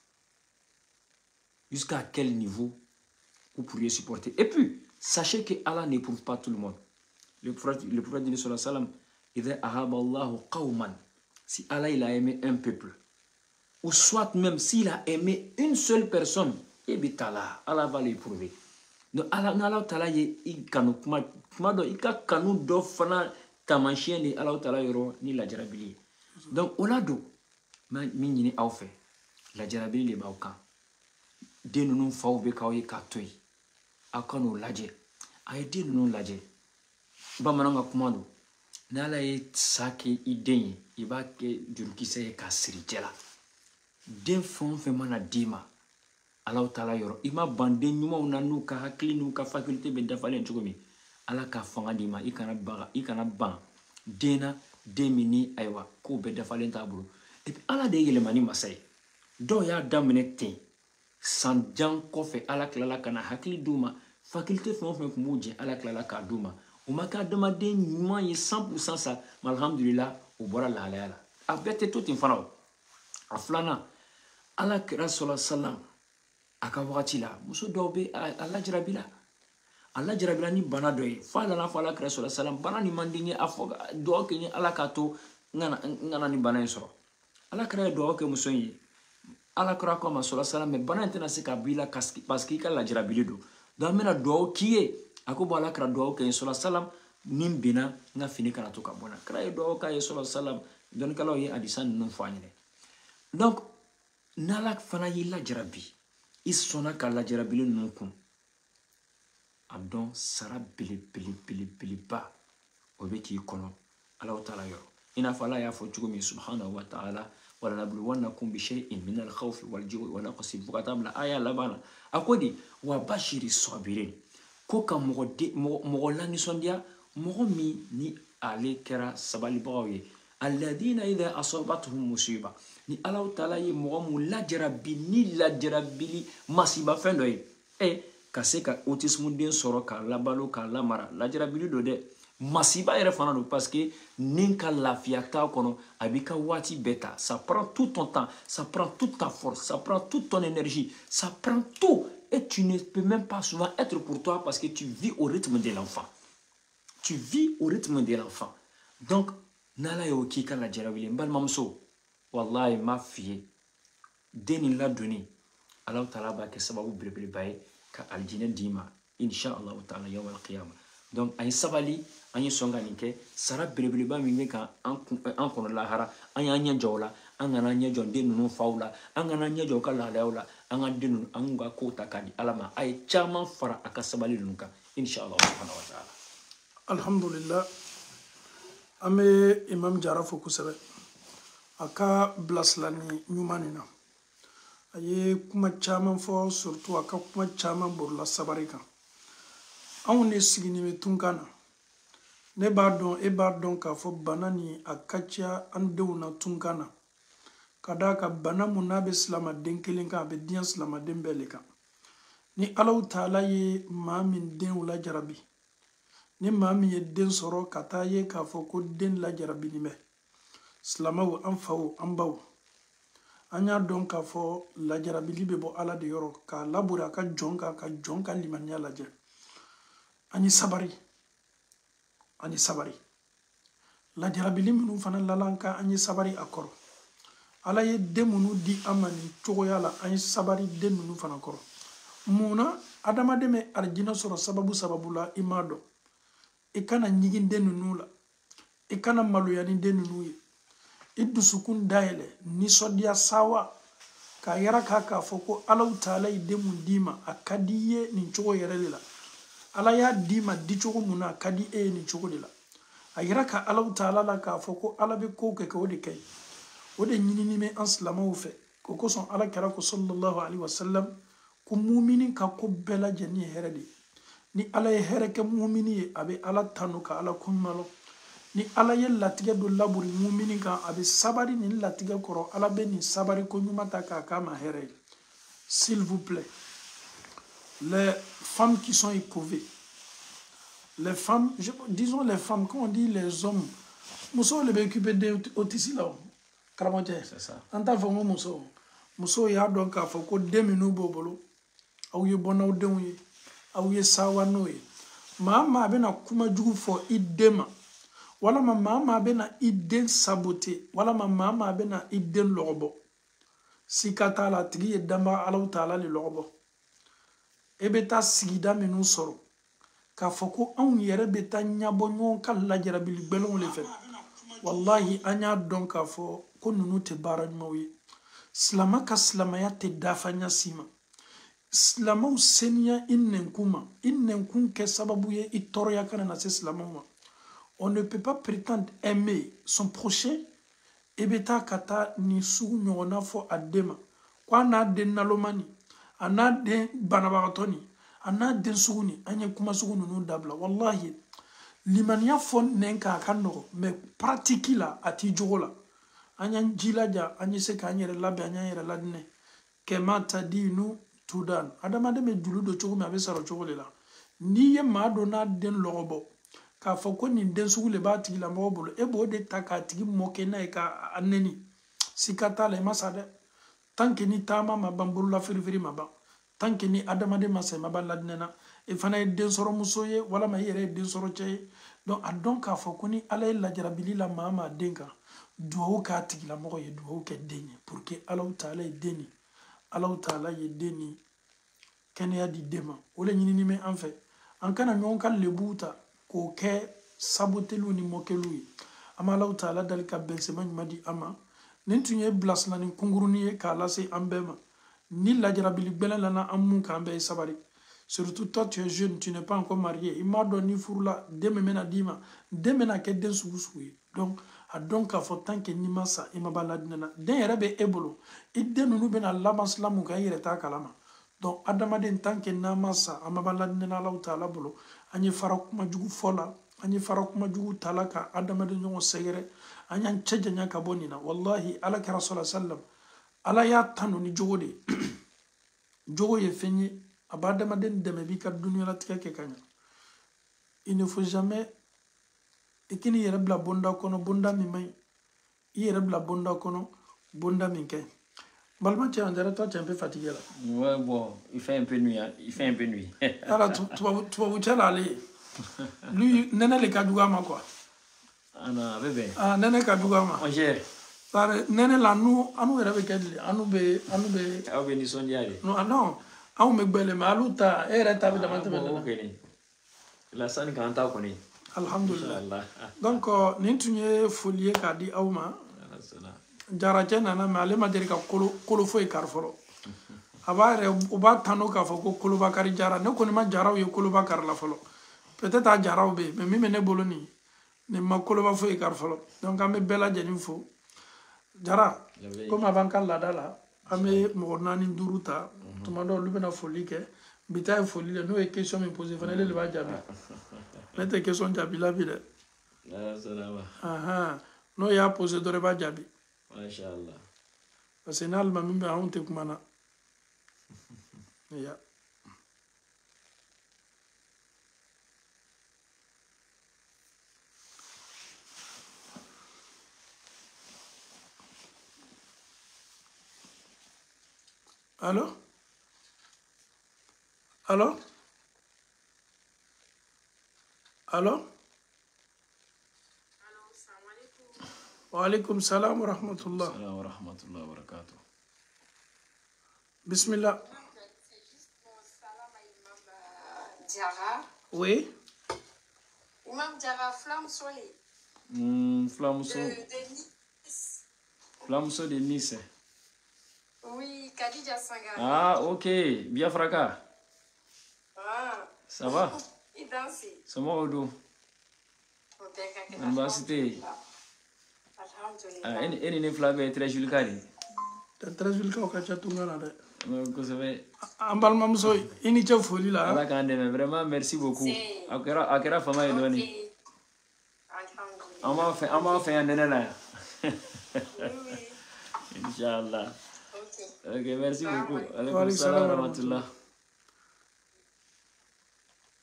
jusqu'à quel niveau vous pourriez supporter. Et puis, sachez que Allah n'éprouve pas tout le monde. Le prophète dit sallallahu alayhi wa sallam, si Allah il a aimé un peuple, ou soit même s'il a aimé une seule personne, Allah va l'éprouver. Donc Allah Ta'ala il kanu kuma do ika kanu do fana tamashien ni Allah Ta'ala yoro ni la jarabili. Donc olado min ni aw fe la jarabili le bawka de nunu faw be kawye ka toy akano laje ay de nunu laje bamananga kuma do n'ala ye sa kɛ i den ye i b'a kɛ jurukisɛ ye k'a siri jɛ la den fɛn o fɛn mana d'i ma Ala Ta'ala yɔrɔ i ma ban den ɲumanw na n'u ka hakili n'u ka faculté bɛ dafalen cogo min Ala ka fanga d'i ma i kana ban den na den min ni ayiwa k'o bɛ dafalen t'a bolo et puis Ala de ye yɛlɛmani masa ye dɔw y'a daminɛ ten san jan kɔfɛ Ala tilala ka na hakili d'u ma faculté fɛn o fɛn tun b'u jɛ Ala tilala k'a d'u ma o ma k'a adamaden ɲuman ye 100% sa alhamdulillah o bɔra lahalaya la a bɛɛ tɛ to ten fana o a filanan Ala kira sallallahu alaihi wasallam a ka wagati la muso dɔw bɛ a lajarabila ni bana dɔ ye f'a nana fɔ Ala kira sallallahu alaihi wasallam bana nin man di n ye a fɔ dugawu kɛ n ye Ala k'a to n kana ni bana in sɔrɔ Ala kira ye dugawu kɛ muso in ye Ala kira ko a ma sallallahu alaihi wasallam mais bana in tɛna se ka b'i la parce que i ka lajarabili don donc an bɛna dugawu k'i ye a ko bon Ala kira dugawu kɛ n ye sallallahu alaihi wasallam ni n binna n ka fini kana to ka bɔ n na kira ye dugawu k'a ye sallallahu alaihi wasallam dɔnnikɛlaw ye hadisa ninnu fɔ an ɲɛna donc n'Ala fana y'i lajarabi i sɔnna ka lajarabili ninnu kun a dɔn sara belebeleba o bɛ k'i kɔnɔ Ala Ta'ala yɔrɔ i n'a fɔ Ala y'a fɔ cogo min subhanahu wa ta'ala walanabluwannakum bishay'in min al-khawfi wal-ju'i wa naqsin fo ka taa bila aya laban na a ko de wa bashiri sabirin ko ka mɔgɔ lanisɔndiya mɔgɔ min ni ale kɛra sabalibagaw ye alladhina idha asabatuhum musiba ni Allah Ta'ala ye mɔgɔ mun lajarabi ni lajarabili masiba fɛn dɔ ye ka se ka autisme den sɔrɔ ka labalo ka lamara lajarabili do dɛ masiba yɛrɛ fana do parce que nin ka lafiya t'a kɔnɔ a b'i ka waati bɛɛ ta ça prend tout ton temps ça prend toute ta force ça prend toute ton énergie ça prend tout et tu ne peux même pas souvent être pour toi parce que tu vis au rythme de l'enfant tu vis au rythme de l'enfant donc n'ala y'o k'i ka lajarabili n balimamuso wallahi ma f'i ye den nin ladonni Allah Ta'ala b'a kɛ sababu belebeleba ye ka aljinɛ d'i ma inshallah ta'ala yawm al-qiyamah donc an ye sabali an ye sɔn ka nin kɛ sara belebeleba min bɛ kan an kɔnɔ lahara an y'an ɲɛ jɔ o la an kana ɲɛ jɔ den ninnu faw la an kana ɲɛ jɔ u ka lahalayaw la an ka den ninnu an ka kow ta k'a di Ala ma a ye caman fara a ka sabali ninnu kan inshallah subhanahu wa ta'ala. Alhamdulillah an bɛ Imam Jara fo kosɛbɛ a ka bilasirali ɲuman nin na a ye kuma caman fɔ surtout a ka kuma caman bɔrɔla sabari kan anw de sigini bɛ tunkan na ne b'a dɔn e b'a dɔn k'a fɔ bana nin a ka ca an denw na tunkan na ka d'a kan bana mun n'a bɛ silamaden kelen kan a bɛ diɲɛ silamaden bɛɛ de kan ni Alahu Ta'ala ye maa min denw lajarabi ni maa min ye den sɔrɔ ka taa ye k'a fɔ ko den lajarabili bɛ silamaw an faw an baw an y'a dɔn k'a fɔ lajarabili bɛ bɔ Ala de yɔrɔ k'a labori a ka jɔn kan ka jɔn ka limaniya lajɛ an ye sabari lajarabili minnu fana lalan kan an ye sabari a kɔrɔ Ala ye den minnu di an ma nin cogoya la an ye sabari den ninnu fana kɔrɔ mun na adamaden bɛ arijinɛ sɔrɔ sababu la i m'a dɔn i kana ɲigin den ninnu la i kana maloya ni den ninnu ye i dusukun dayɛlɛ nisɔndiya sawa k'a yira k'a fɔ ko Alahu Ta'ala ye den mun d'i ma a ka di i ye nin cogo yɛrɛ de la Ala y'a d'i ma di cogo mun na a ka di e ye nin cogo de la a yira ka Alahu Ta'ala la k'a fɔ ko Ala bɛ kow kɛ o de ka ɲi o de ɲinini bɛ an silamɛw fɛ ko kosɔn Ala kɛra ko sallallahu alaihi wasallam ko mumini ka ko bɛɛ lajɛlen ye hɛrɛ de ye ni Ala ye hɛrɛ kɛ mumini ye a bɛ Ala tanu ka Ala kuɲuman ni Ala ye latigɛ dɔ labori mumini kan a bɛ sabari nin latigɛ kɔrɔ Ala bɛ nin sabari ko ɲuman ta k'a k'a ma hɛrɛ ye s'il vous plaît les femmes qui sont éprouvées les femmes disons les femmes quand on dit les hommes muso le bɛ occupé de otisi la karamɔgɔ cɛ an t'a fɔ ko muso y'a dɔn k'a fɔ ko den minnu b'o bolo aw ye bɔ n'aw denw ye aw ye sawa n'o ye maa maa bɛna kuma jugu fɔ i den ma walama maa maa bɛna i den saboter walama maa maa bɛna i den lɔgɔbɔ sika t'a la a tigi ye danba Alahu Ta'ala le lɔgɔbɔ e bɛ taa sigida minnu sɔrɔ k'a fɔ ko anw yɛrɛ bɛ taa ɲɛbɔ ɲɔgɔn ka lajarabili gbɛlɛnw le fɛ wallahi an y'a dɔn k'a fɔ ko ninnu tɛ baara ɲumanw ye silama ka silamaya tɛ dafa ɲɛ si ma silamaw seniya i nɛnkun ma i nɛnkun kɛ sababu ye i tɔɔrɔya kana na se silamaw ma on ne peut pas prétendre aimer son prochain e bɛ taa ka taa nin sugu ɲɔgɔnna fɔ a den ma ko a n'a den naloma nin a n'a den banabagatɔ nin a n'a den sugu nin an ye kuma sugu ninnu dabila wallahi limaniya fɔ nɛn kan a ka nɔgɔ mais pratique la a t'i jogo la an y'an jilaja an ye se k'an yɛrɛ labɛn an y'an yɛrɛ ladinɛ kɛma tadinu tudan adamaden bɛ juru don cogo min a bɛ sɔrɔ cogo de la n'i ye maa dɔ n'a den lɔgɔbɔ k'a fɔ ko nin den sugu le b'a tigilamɔgɔ bolo e b'o de ta k'a tigi mɔkɛ n'a ye k'a nɛni sika t'a la i ma sa dɛ tant que ni taama ma ban bolola firifiri ma ban tant que ni adamaden ma sa i ma ban ladinɛ na i fana ye den sɔrɔ muso ye walama i yɛrɛ ye den sɔrɔ cɛ ye donc a dɔn k'a fɔ ko ni Ala ye lajarabili la maa maa den kan duwawu k'a tigilamɔgɔ ye duwawu kɛ den ye pour que Alahu Ta'ala ye den nin Alahu Ta'ala ye den nin kɛnɛya di den ma o de ɲinini bɛ an fɛ an kana ɲɔgɔn ka lebuw ta k'o kɛ saboteliw ni mɔkɛliw ye an bɛ Alahu Ta'ala dali ka bɛnsɛma ɲuman di an ma nin tun ye bilasirali kunkurunin ye k'a lase an bɛɛ ma ni lajarabili gbɛlɛn lana an mun k'an bɛɛ ye sabari surtout toi tu es jeune tu n'es pas encore marié i m'a dɔn ni furula den min bɛna d'i ma den bɛna kɛ den sugu sugu ye donc a dɔn k'a fɔ tant que n'i ma sa i ma ban ladinɛ na den yɛrɛ bɛ e bolo i den ninnu bɛna laban sila mun kan i yɛrɛ t'a kalama donc adamaden tant que n'a ma sa a ma ban ladinɛ na Alahu Ta'ala bolo an ye fara kuma jugu fɔ la an ye fara kuma jugu ta la ka adamaden ɲɔgɔn sɛgɛrɛ anyan chejanya kabonina wallahi ala ka rasul sallam ala ya tanu ni jogode jogo ye fenye abada maden deme bi ka dunya la tkeke kanya. Il ne faut jamais ikini yere bla bonda kono bonda mi may yere bla bonda kono bonda mi kay. Balma tu es toi tu es un peu fatigué là. Ouais, bon, il fait un peu nuit. Hein. Il fait un peu nuit. Alors, tu vas vous dire aller. Lui, Nene le Kadougama quoi. Ah non, bébé. Ah, Nene Kadougama. On gère. Nene là, nous avec elle, nous be. Ah, ben, ils sont diarrhés. Non, non. Ah, on me belle, mais alouta, elle est avec la la scène quand on connaît. Alhamdulillah. Donc, n'intunye folie kadi auma. Jaraje nana mais ale ma deli ka kolo foyi kari fɔlɔ a b'a yɛrɛ u b'a tanu k'a fɔ ko kolobakari jara ne kɔni ma jaraw ye koloba kari la fɔlɔ peut-être a jaraw bɛ yen mais min bɛ ne bolo nin ma koloba foyi kari fɔlɔ donc an bɛ bɛɛ lajɛlen fo jara komi a b'an ka laada la an bɛ mɔgɔ 4 5 ta tuma dɔw olu bɛna foli kɛ bi ta ye foli le n'o ye question min posé fana ele de b'a jaabi ne tɛ question jaabi la bi dɛ n'o y'a posé dɔrɔn i b'a jaabi. Mashallah. Parce que n'al ma mimbe aun te kumana. Ya. Allô? Allô? Allô? وعليكم السلام ورحمة الله. السلام ورحمة الله وبركاته. بسم الله. Oui. Imam Diarra, Flamsoye. Flamso. De Nice. Flamso de Nice. Oui, Khadija Sangare. Ah, ok. Biafraka. Ah. Ça va? Il danse. C'est moi, Odo. Université. Ah, elle est flague très jolie cari. Très jolie au Kachatunga là. Vous savez. Ambal Mamso, initié folie là. Allah quand même vraiment merci beaucoup. Akira fama est donné. On m'a fait un nene là. Inch'Allah. Ok, merci beaucoup. Alaykoum salam wa rahmatullah.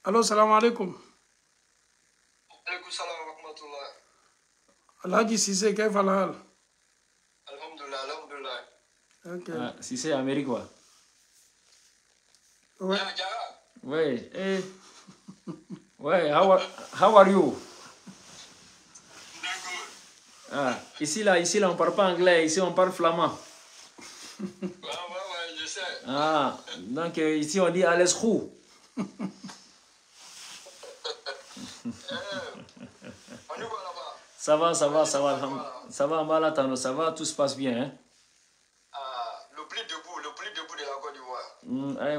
Allô, salam alaikum. Alaykoum salam wa rahmatullah. Alhaji Cissé, qu'est-ce que Alhamdulillah, alhamdulillah. Ok. Ah, Cissé, Amérique quoi? Ouais. Ouais, eh. Ouais, how are you? Ah, ici là, on parle pas anglais, ici on parle flamand. Ouais, je sais. Ah, donc ici on dit Aleskhou. Ça va, ça va, ça va, ça va, ça va, tout se passe bien. Hein? Ah, le plus debout de la Côte d'Ivoire.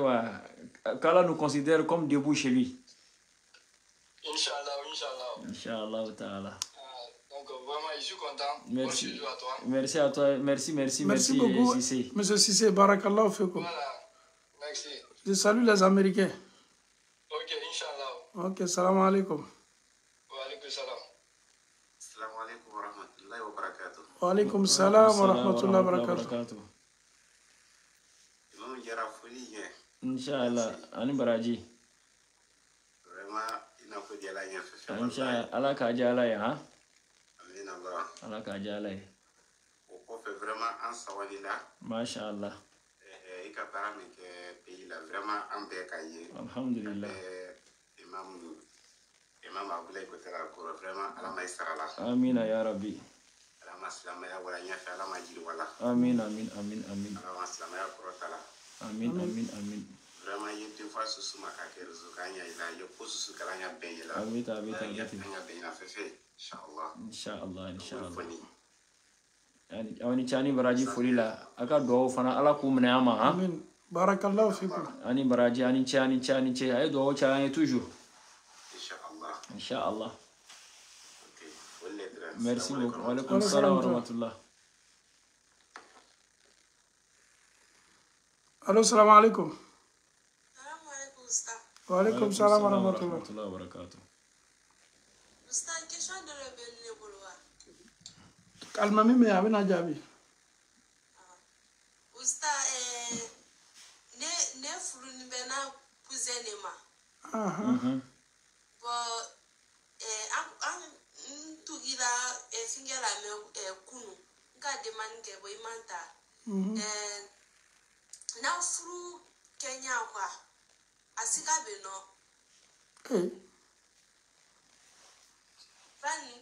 Ouais. Kala nous considère comme debout chez lui. Inch'Allah, Inch'Allah. Inch'Allah, ta'ala. Donc vraiment, je suis content. Merci. Bonjour à toi. Merci à toi, merci beaucoup, Cissé. Monsieur Cissé, barakallah fekou. Voilà, merci. Je salue les Américains. Ok, Inch'Allah. Ok, salam alaikum. Wa alaikum salam. Assalamu alaikum wa rahmatullahi wa barakatuh. Wa alaikum salam wa rahmatullahi wa barakatuh. Imam Diarra foli ye. Inch'Allah, ani baraji. Vraiment, il n'a pas dit la rien fait. Inch'Allah, Allah ka jala ya, ha? Amin Allah. Allah ka jala ya. Au fait vraiment en sawalila. Masha'Allah. Il ka bara min kɛ pays la vraiment an bɛɛ ka ye. Alhamdulillah. Imam Abdoulaye Kotela Koro vraiment ala ma sara la. Amina ya Rabbi. Ala ma silamɛya wala ɲɛfɛ ala ma jiri wala. Amin, amin, amin, amin. Ala ma silamɛya kɔrɔta la. Amin, amin, amin. Vraiment ye deux fois susu ma ka kɛ réseau kan ya ila ye ko susu kala nya bɛn ye la. Abita. Ya bɛn na fefe inshallah. Inshallah. Ani chani baraji foli la aka do fana ala ku mena ama ha. Amin. Barakallahu fikum. Ani baraji ani chani ay do chani toujours. Inch'Allah. Merci beaucoup. Wa alaikum salam wa rahmatullah. Allô, salam alaikum. Salam alaikum, Ustaz. Wa alaikum salam wa rahmatullah. Wa rahmatullahi wa barakatuh. Ustaz, question de rebelle. Kalmami me abena jabi. Usta ne furu ni bena kuzene ma. Bo an tugira fingela me kunu. Nga demande ke bo imanta. Na furu Kenya kwa asika beno. Fani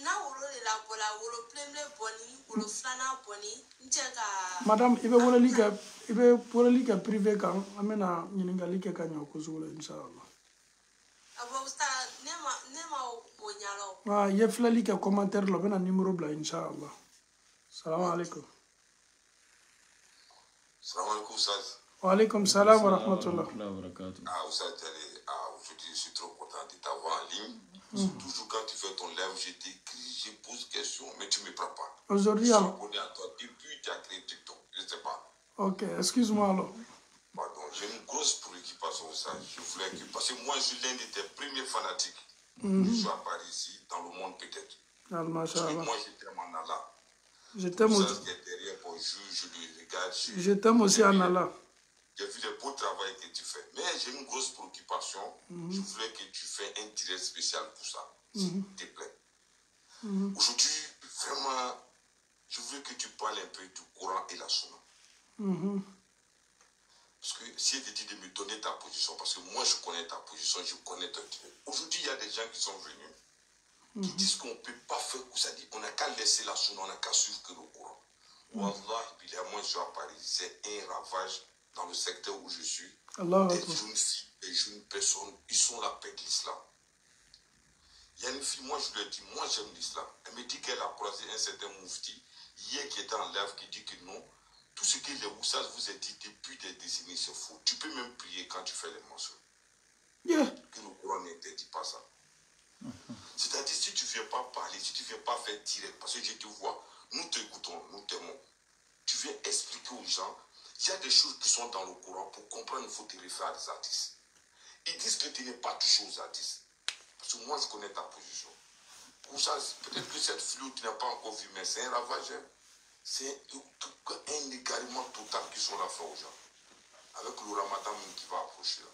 na wolo la bola wolo plemle boni wolo flana boni njega. Madame ibe wolo lika privé kan amena nyiningali ke kanyo kuzula inshallah. Abo usta nema bonyalo. Ye flali ke commentaire lo bena numéro bla inshallah. Salam alaikum. Salam alaikum Oustaz. Wa alaikum salam wa rahmatullah. Oustaz, aujourd'hui je suis trop content de t'avoir en ligne. Toujours quand tu fais ton live, je t'écris, je pose question, mais tu ne me prends pas. Aujourd'hui, je suis abonné à toi depuis tu as créé TikTok, je ne sais pas. Ok, excuse-moi alors. Pardon, j'ai une grosse préoccupation ça. Je voulais que, parce que moi je suis l'un de tes premiers fanatiques. Je suis à Paris ici, dans le monde peut-être. Moi je t'aime en Allah. Je t'aime aussi. Derrière, bonjour, je le regarde. Je t'aime aussi en Allah. J'ai vu le beau travail que tu fais. Mais j'ai une grosse préoccupation. Je voulais que tu fasses un direct spécial pour ça, s'il te plaît. Aujourd'hui, vraiment, je veux que tu parles un peu du Coran et la Sunna. Parce que si tu dis de me donner ta position, parce que moi je connais ta position, je connais ton Dieu. Aujourd'hui, il y a des gens qui sont venus, qui disent qu'on ne peut pas faire comme ça. On n'a qu'à laisser la Sunna, on n'a qu'à suivre que le Coran. Wallah, moi je suis à Paris, c'est un ravage dans le secteur où je suis. Des jeunes filles, des jeunes personnes, ils sont la paix de l'islam. Il y a une fille, moi je lui ai dit, moi j'aime l'islam. Elle me dit qu'elle a croisé un certain moufti hier qui était en live qui dit que non, tout ce que les Oussas vous a dit depuis des décennies c'est faux. Tu peux même prier quand tu fais les mensonges. Que le Coran n'interdit pas ça. C'est-à-dire si tu ne viens pas parler, si tu ne viens pas faire direct, parce que je te vois, nous t'écoutons, nous t'aimons. Tu viens expliquer aux gens, il y a des choses qui sont dans le Coran, pour comprendre, il faut te référer à des artistes. Ils disent que tu n'es pas touché aux artistes. Parce que moi, je connais ta position. Pour ça, peut-être que cette flûte, tu n'as pas encore vu, mais c'est un ravage. C'est un égarement total qui sont là faire aux gens. Avec le ramadan qui va approcher là.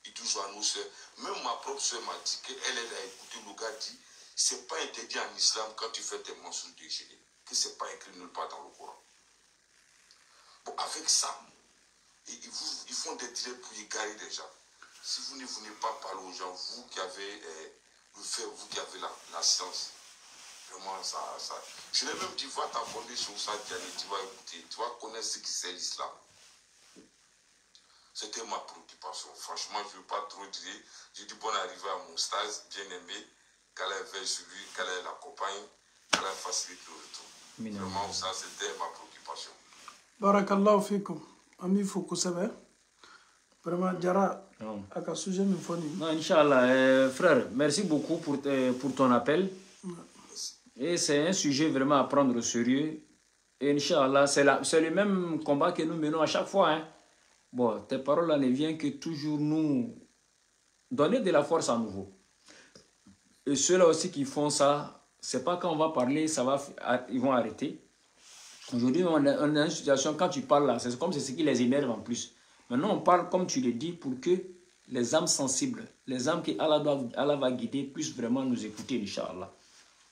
Ils disent à nos soeurs, même ma propre soeur m'a dit qu'elle a écouté le gars dit, c'est pas interdit en islam quand tu fais tes mensonges de génie. Que c'est pas écrit nulle part dans le Coran. Bon, avec ça, ils font des directs pour égarer les gens. Si vous ne venez pas parler aux gens, vous qui avez le fait, vous qui avez la science, vraiment ça. Je l'ai même dit, va t'abonner sur ça, tu vas écouter, tu vas connaître ce qui c'est l'islam. C'était ma préoccupation. Franchement, je ne veux pas trop dire. J'ai dit bonne arrivée à mon stage, bien aimé, qu'Allah veille sur lui, qu'Allah l'accompagne, qu'Allah facilite le retour. Vraiment, ça, c'était ma préoccupation. Barakallahu fikum. Ami Fokusebe. Vraiment, Djara, à quel sujet nous faut dire? Non, Inch'Allah, frère, merci beaucoup pour ton appel. Et c'est un sujet vraiment à prendre au sérieux. Et Inch'Allah, c'est le même combat que nous menons à chaque fois. Hein. Bon, tes paroles là ne viennent que toujours nous donner de la force à nouveau. Et ceux-là aussi qui font ça, c'est pas quand on va parler, ils vont arrêter. Aujourd'hui, on est dans une situation, quand tu parles là, c'est comme c'est ce qui les énerve en plus. Maintenant, on parle, comme tu le dis, pour que les âmes sensibles, les âmes que Allah va guider, puissent vraiment nous écouter, Inch'Allah.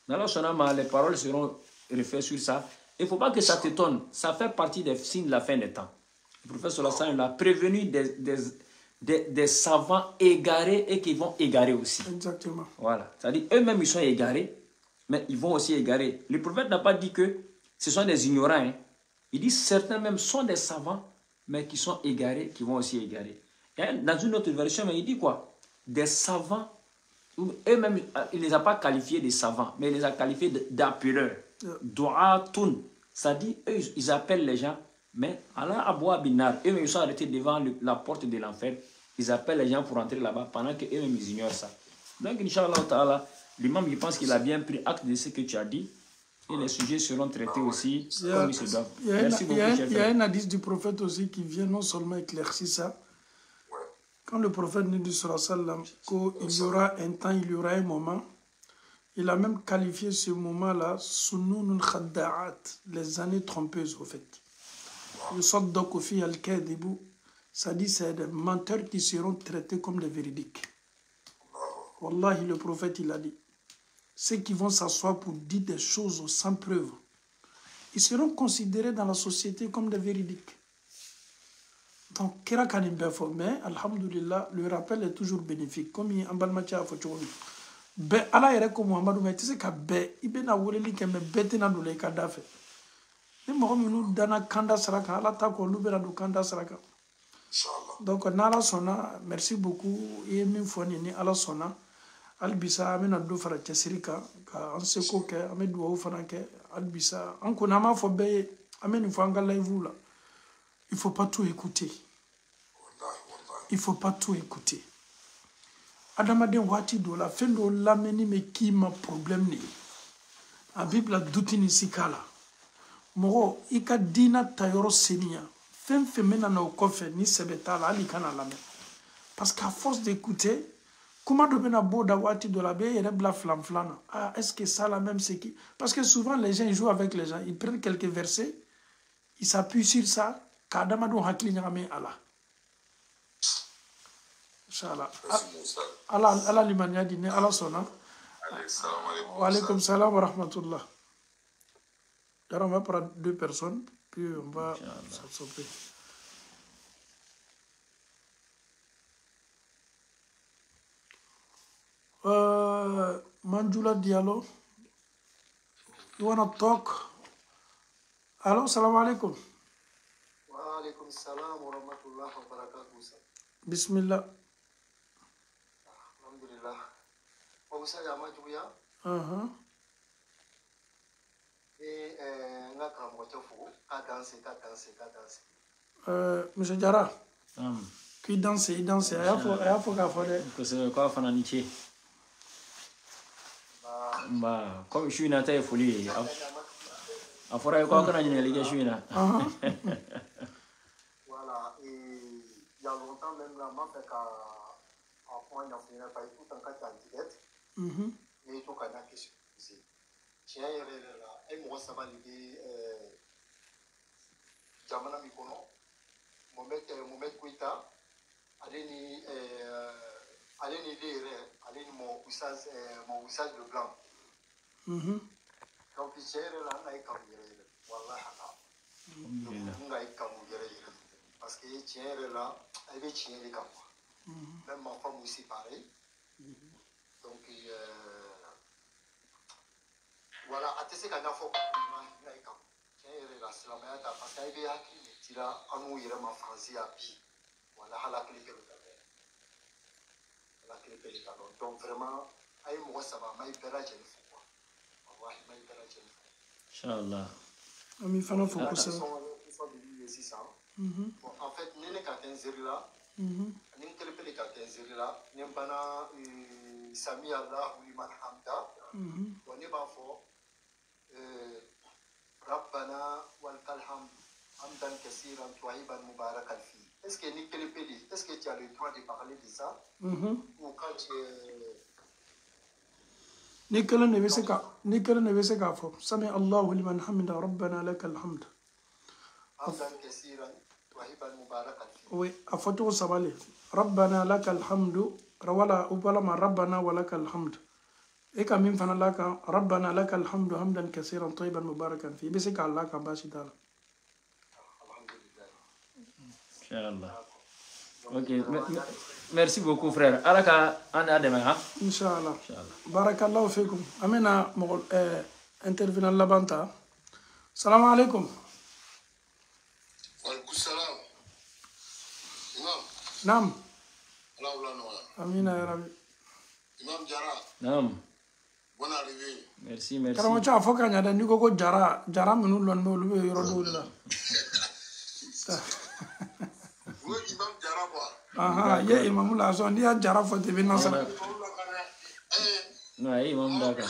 Dans la Sonama, les paroles seront refaites sur ça. Il ne faut pas que ça t'étonne. Ça fait partie des signes de la fin des temps. Le prophète Sallallahu a prévenu des savants égarés et qui vont égarer aussi. Exactement. Voilà. C'est-à-dire, eux-mêmes, ils sont égarés, mais ils vont aussi égarer. Le prophète n'a pas dit que ce sont des ignorants. Hein. Il dit certains même sont des savants, mais qui sont égarés, qui vont aussi égarer. Et dans une autre version, il dit quoi? Des savants, eux-mêmes, il ne les a pas qualifiés de savants, mais il les a qualifiés d'appeleurs. Du'atun. Ça dit, eux, ils appellent les gens, mais Allah Abwa Binar, eux-mêmes, ils sont arrêtés devant la porte de l'enfer. Ils appellent les gens pour entrer là-bas, pendant qu'eux-mêmes, ils ignorent ça. Donc, Inch'Allah Ta'ala, l'imam, je pense qu'il a bien pris acte de ce que tu as dit. Et les sujets seront traités aussi comme ils se doivent. Merci beaucoup, cher frère. Il y a un hadith du prophète aussi qui vient non seulement éclaircir ça. Quand le prophète nous dit qu'il y aura un temps, il y aura un moment, Il a même qualifié ce moment-là Sununul Khadda'at, les années trompeuses au fait. Le Saddaq fi al-Kadibu, ça dit c'est des menteurs qui seront traités comme des véridiques. Wallahi, le prophète il a dit, ceux qui vont s'asseoir pour dire des choses sans preuve, ils seront considérés dans la société comme des véridiques. Donc, Kira Kanimbe mais alhamdulillah, le rappel est toujours bénéfique. Comme il y a un balmatia à Fochoni. Be ala yɛrɛ ko Muhammadu mais tu sais ka bɛɛ i bɛna weleli kɛ mais bɛɛ tɛna don i ka da fɛ ni mɔgɔ minnu danna kanda sira kan ala ta ko olu bɛna don kanda sira kan donc n'ala sɔnna merci beaucoup i ye min fɔ nin ni ala sɔnna hali bisa an bɛna dɔ fara cɛsiri kan ka an seko kɛ an bɛ dugawu fana kɛ hali bisa an kɔni an b'a fɔ bɛɛ ye an bɛ nin fɔ an ka live la il faut pas tout écouter il faut pas tout écouter. Adamaden wati do la fɛn dɔ lamɛnni bɛ k'i ma problème de ye a b'i bila duti ni sika la mɔgɔ i ka diina tayɔrɔ seniya fɛn fɛn bɛ na o kɔfɛ ni sɛbɛ t'a la hali i kana lamɛn parce qu'à force d'écouter kuma dɔ bɛna bɔ da waati dɔ la a bɛ yɛrɛ bila filan na ah est-ce que ça la même c'est qui parce que souvent les gens ils jouent avec les gens ils prennent quelques versets ils s'appuient sur ça ka adamadenw hakili ɲagami a la. Inshallah. Allah limaniya di ne Allah sɔnna. Wa alaikum salam wa rahmatullah. Alors on va prendre 2 personnes puis on va s'absorber. Manjula Diallo, you wanna talk? Hello, salam alaikum. Wa alaikum salam wa rahmatullah wa barakatuh. Bismillah. Obusa ya majuya. Nga karamɔgɔ cɛ fo ka danse. Monsieur Jara. Qui danse, il danse. A y'a fɔ k'a fɔ dɛ. Kosɛbɛ k'a fana ni ce. Nba comme su in na ta ye foli ye. A fɔra ye k'aw kana ɲininkali kɛ su in na. Voilà, il y a longtemps même là, m'a fait qu'à point d'enfiner par tout un cas d'antidote. Mais tout cas d'antidote. Tiens, il y a là, et moi ça va l'idée. Jamana Mikono, Mohamed Kouita, allez mon usage de blanc. Donc il y a là, on a eu comme parce que tiens là, elle veut tirer les campagnes. Même ma femme aussi pareil. Donc voilà, à tes qu'à fois tiens là, c'est la meilleure parce qu'elle veut acquérir là, en nous il ma français à pied. Voilà, à la clé que la clé que le talon. Donc vraiment, aïe moi ça va, mais il perd la jeune fois. Voilà, mais il perd la jeune fois. Inch'Allah. Ami fana fo ko sa. Bon, en fait, nous sommes 15 là. Nous sommes 15 là. Nous sommes Sami Allah ou Liman Hamda. On est pas fort. Rabbana wal kalham hamdan kaseeran tayyiban mubarakan fi. Est-ce que nous est-ce que tu as le droit de parler de ça? Ou quand tu ni kala ne bɛ se k'a fɔ sami Allahu liman hamida rabbana lakal hamd. Oui, a fɔcogo saba le rabbana lakal hamdu wala walama rabbana wa lakal hamd e ka min fana la kan rabbana lakal hamdu hamdan kasiran tayyiban mubarakan fi i bɛ se k'a la kan baasi t'a la. Inch'Allah. Ok, merci beaucoup frère. Allah ka an adama ha. Inch'Allah. Barakallahu fikum. Amena mo intervenant labanta. Salam alaikum. Wa alaikum salam. Imam. Naam. Allah wala noya. Amina ya rabbi. Imam Jara. Naam. Bonne arrivée. Merci, merci. Karamo cha fo kanya da ni ko jara minu lon me olu be yoro do la. Oui, Imam Jara quoi. Aha, ye imam la so ndi ya jara fo te bina sa. No, ay imam da ka.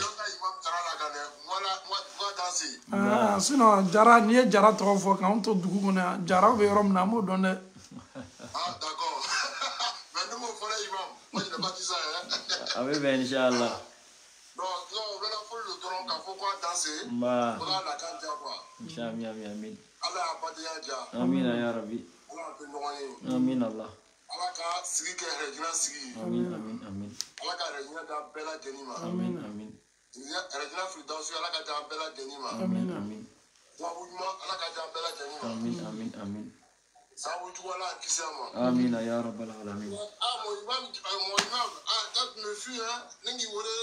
Ah, sinon jara ni ye jara to fo kan to dugu kona jara be yoro na mo don de. Ah, d'accord. Mais nous, mon frère imam, moi je n'ai pas dit ça. Ah oui, ben, Inch'Allah. Non, commencer. Bah. Voilà la carte quoi. Inch'Allah, amin. Allah a badiya ja. Amin ya Rabbi. Allah a ɲɔgɔn ye. Amin Allah. Allah ka sigi kɛ rɛjina sigi. Amin amin amin. Allah ka rɛjina da bɛɛ lajɛlen ma. Amin amin. Rɛjina firidausi Allah ka da bɛɛ lajɛlen ma. Amin amin. Sababu ɲuman Allah ka da bɛɛ lajɛlen ma. Amin amin amin. Sababu jugu Allah kisi a ma. Amin ya Rabbal alamin. Mon imam t'as me fui hein ni ngi wele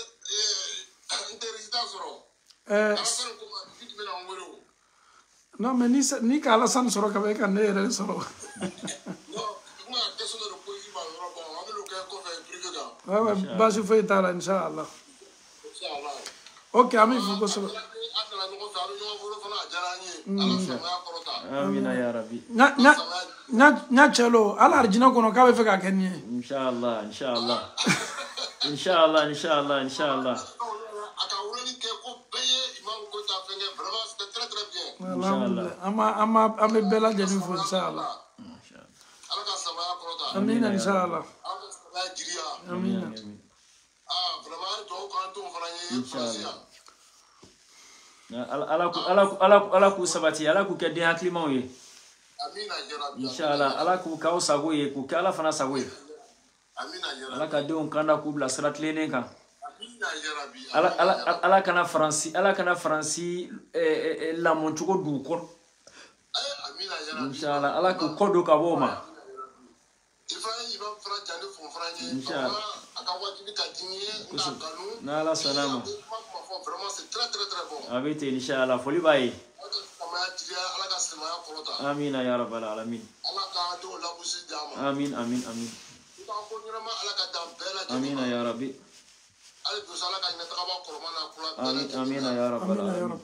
interista sɔrɔ. Alassane ko ma fit bɛ na n wele o. Non mais ni ka Alassane sɔrɔ ka bɛ ka ne yɛrɛ sɔrɔ. Non, kuma question de politique ba yɔrɔ bon an bɛ n'o kɛ kɔfɛ privé kan. Ouais basi foyi t'a la inchallah. Inchallah. Ok an bɛ fo kosɛbɛ. A nana ɲɔgɔn fɛ a bɛ ɲɔgɔn bolo fana a diyara an ye. Ala samaya kɔrɔta. Amin ya Rabbi. Nya cɛlo ala arijinɛ kɔnɔ k'a bɛ fɛ ka kɛ nin ye. Inshallah inshallah. Inshallah inshallah inshallah. A ka wulili kɛ ko bɛɛ ye imam ko ta fɛnkɛ vraiment c'était très très bien. Alhamdulillah an bɛ bɛɛ lajɛlen fo inchallah. Ala ka samaya kɔrɔta. Amina inchallah. Ala ka samaya jiriya. Amina. Vraiment duwawu k'an to fana ye France yan. Ala k'u sabati ala k'u kɛ den hakilimaw ye. Amina yarabi. Inshallah ala k'u k'aw sago ye k'u kɛ ala fana sago ye. Amina yarabi. Ala ka denw kanda k'u bila sira tilennen kan. Amina yarabi. Ala kana Faransi lamɔcogo d'u kɔrɔ. Amina yarabi. Inshallah ala k'u kɔ don ka bɔ o ma. Inshallah. N'ala sɔnna ma. A bɛ ten inshallah foli b'a ye. Amina ya Rabbal alamin. Amin amin amin. Amina ya Rabbi. Amina ya Rabbal alamin.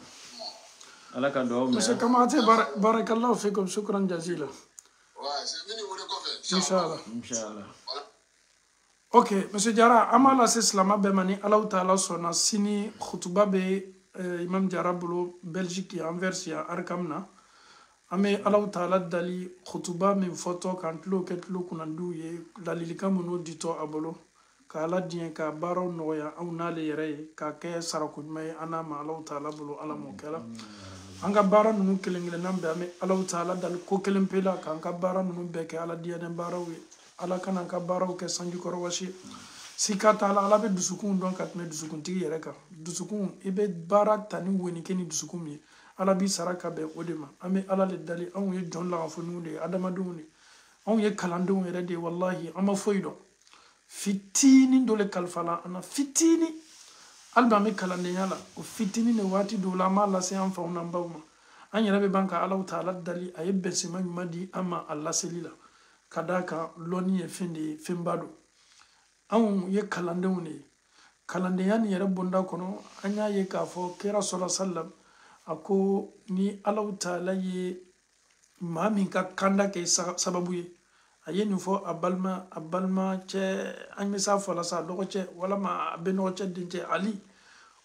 Ala ka duwawu minɛ. Monsieur Kamate barakallahu fikum shukran jazila. Inshallah. Inshallah. Ok monsieur Jara an b'a lase silama bɛɛ ma ni Alahu taala sɔnna sini khutuba bɛ Imam Jara bolo Belgique yan Anvers yan Arkam na an bɛ Alahu taala dali khutuba min fɔtɔ k'an tulo kɛ tulo kunnandiw ye ladilikan minnu ditɔ a bolo ka Ala diɲɛ ka baaraw nɔgɔya anw n'ale yɛrɛ ye k'a kɛ sarako ɲuman ye an n'a ma Alahu taala bolo Ala m'o kɛla an ka baara ninnu kelen kelenna bɛɛ an bɛ Alahu taala dali ko kelen pe la k'an ka baara ninnu bɛɛ kɛ Ala diyalen baaraw ye Ala kana an ka baaraw kɛ sanjikɔrɔ wɔsi ye sika t'a la Ala bɛ dusukun dɔn ka tɛmɛ dusukuntigi yɛrɛ kan dusukun i bɛ baara ta ni wɛni kɛ ni dusukun min ye Ala b'i sara ka bɛn o de ma an bɛ Ala le dali anw ye jɔn lagafoniw de ye adamadenw de anw ye kalandenw yɛrɛ de ye wallahi an ma foyi dɔn fitinin dɔ le kalifa la an na fitinin hali bi an bɛ kalandenya la o fitinin de waati dɔw la an b'a lase an faw n'an baw ma an yɛrɛ bɛ ban ka Alahu taala dali a ye bɛnsema ɲuman di an ma a laseli la ka d'a kan lɔnni ye fɛn de ye fɛnba don anw ye kalandenw de ye kalandenya nin yɛrɛ bonda kɔnɔ an y'a ye k'a fɔ kira sɔla sallam a ko ni Alahu taala ye maa min ka kanda kɛ sababu ye a ye nin fɔ a balima cɛ an bɛ s'a fɔla sa a dɔgɔcɛ walama a bɛnɔgɔcɛ dencɛ Ali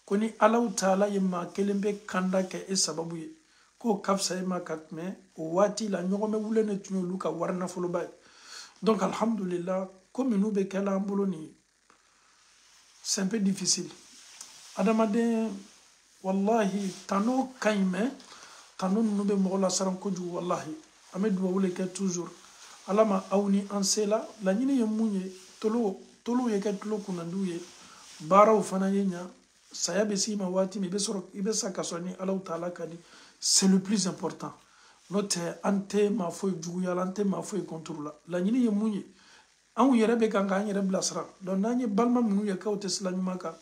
ko ni Alahu taala ye maa kelen bɛ kanda kɛ e sababu ye k'o ka fisa e ma ka tɛmɛ o waati la ɲɔgɔn bɛ wule de tun ye olu ka wari nafoloba ye donc alhamdulillah ko minnu bɛ kɛla an bolo nin c'est un peu difficile adamaden wallahi tano ka ɲi mais tano ninnu bɛ mɔgɔ la siran kojugu wallahi an bɛ duwawu le kɛ toujours ala ma aw ni an se la laɲini ye mun ye tolow ye kɛ tulo kunnandiw ye baaraw fana ye ɲa saya bɛ s'i ma waati min i bɛ sa ka sɔrɔ ni Alahu taala ka di c'est le plus important n'o tɛ an tɛ maa foyi juguya la an tɛ maa foyi contre la laɲini ye mun ye anw yɛrɛ bɛ kan k'an yɛrɛ bilasira donc n'an ye balima minnu ye k'aw tɛ sira ɲuman kan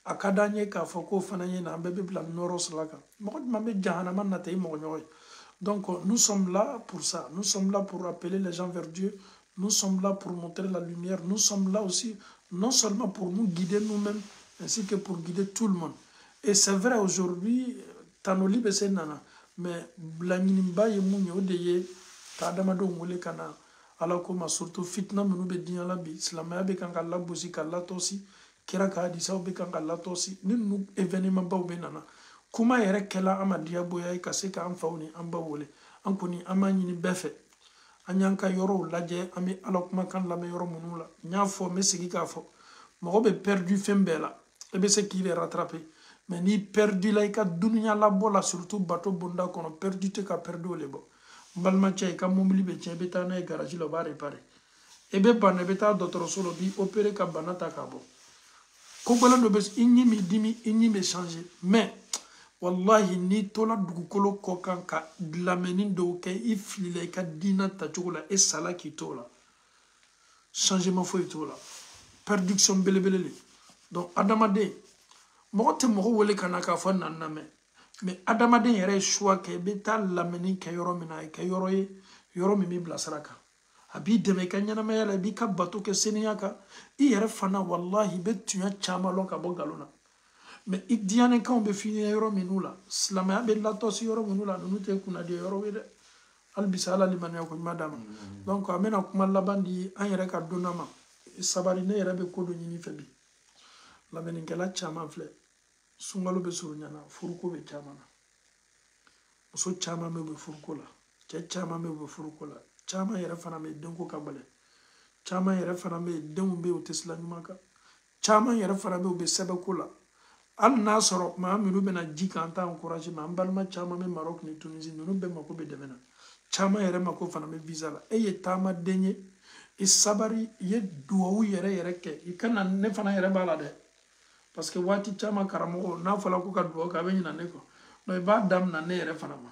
a ka d'an ye k'a fɔ k'o fana ye na an bɛɛ bɛ bila nɔrɔ sira kan mɔgɔ jumɛn bɛ jahanama nata i mɔgɔ ɲɔgɔn ye donc nous sommes là pour ça nous sommes là pour appeler les gens vers Dieu nous sommes là pour montrer la lumière nous sommes là aussi non seulement pour nous guider nous-mêmes ainsi que pour guider tout le monde et c'est vrai aujourd'hui tanoli bɛ se nana mais laɲiniba ye mun ye o de ye ka adamadenw wele ka na ala ko ma surtout fitna minnu bɛ diɲɛ la bi silamɛya bɛ kan ka lagosi ka latɔsi kira ka hadisaw bɛ kan ka latɔsi ni ninnu événement baw bɛ nana kuma yɛrɛ kɛla an ma diyagoya ye ka se k'an faw ni an baw wele an kɔni an b'a ɲini bɛɛ fɛ an y'an ka yɔrɔw lajɛ an bɛ ala kumakan lamɛn yɔrɔ minnu la n y'a fɔ n bɛ segin k'a fɔ mɔgɔ bɛ perdu fɛn bɛɛ la i bɛ se k'i yɛrɛ rattraper mais ni perdu la i ka dunuya labɔ la surtout bateau bonda kɔnɔ perdu tɛ ka perdu o le bɔ n balimacɛ i ka mobili bɛ tiɲɛ i bɛ taa n'a ye garage la o b'a réparer i bɛ bana i bɛ taa dɔgɔtɔrɔso la o b'i opérer ka bana ta ka bɔ ko gɛlɛn dɔ bɛ i ɲi bɛ dimi i ɲi bɛ changer mais wallahi n'i tola dugukolo kɔ kan ka lamɛnni dɔw kɛ i filila i ka diina tacogo la e sala k'i to la changement foyi t'o la perdition belebele le donc adamaden mɔgɔ tɛ mɔgɔ wele ka na k'a fɔ na lamɛn mais adamaden yɛrɛ ye choix kɛ i bɛ taa lamɛnni kɛ yɔrɔ min na a kɛ yɔrɔ ye yɔrɔ min b'i bilasira kan a b'i dɛmɛ i ka ɲɛnamaya la i b'i ka bato kɛ seniya kan i yɛrɛ fana wallahi i bɛ tunya caman lɔn ka bɔ nkalon na mais i diyanɛkanw bɛ f'i ɲɛ yɔrɔ minnu la silamɛya bɛ latɔsi yɔrɔ minnu la ninnu tɛ kunnadiya yɔrɔw ye dɛ hali bisa ala limaniya ko ɲuman d'a ma donc an bɛna kuma laban di an yɛrɛ ka donna ma sabari ne yɛrɛ bɛ ko dɔ ɲini fɛ bi lamɛnnikɛla caman filɛ sunkalo bɛ surunya na furuko bɛ caman na muso caman bɛ u bɛ furuko la cɛ caman bɛ u bɛ furuko la caman yɛrɛ fana bɛ denko ka gɛlɛn caman yɛrɛ fana bɛ denw bɛ u tɛ sira ɲuman kan caman yɛrɛ fana bɛ u bɛ sɛbɛnko la hali n'a sɔrɔ maa minnu bɛna ji kan an t'a encouragé mais an balima caman bɛ Maroc ni Tunisie ninnu bɛɛ mako bɛ dɛmɛ na caman yɛrɛ mako fana bɛ visa la e ye taamaden ye i sabari i ye duwawu yɛrɛ yɛrɛ kɛ i kana ne fana yɛrɛ b'a la dɛ parce que waati caman karamɔgɔ n'a fɔra ko ka duwawu kɛ a bɛ ɲina ne kɔ donc i b'a daminɛ ne yɛrɛ fana ma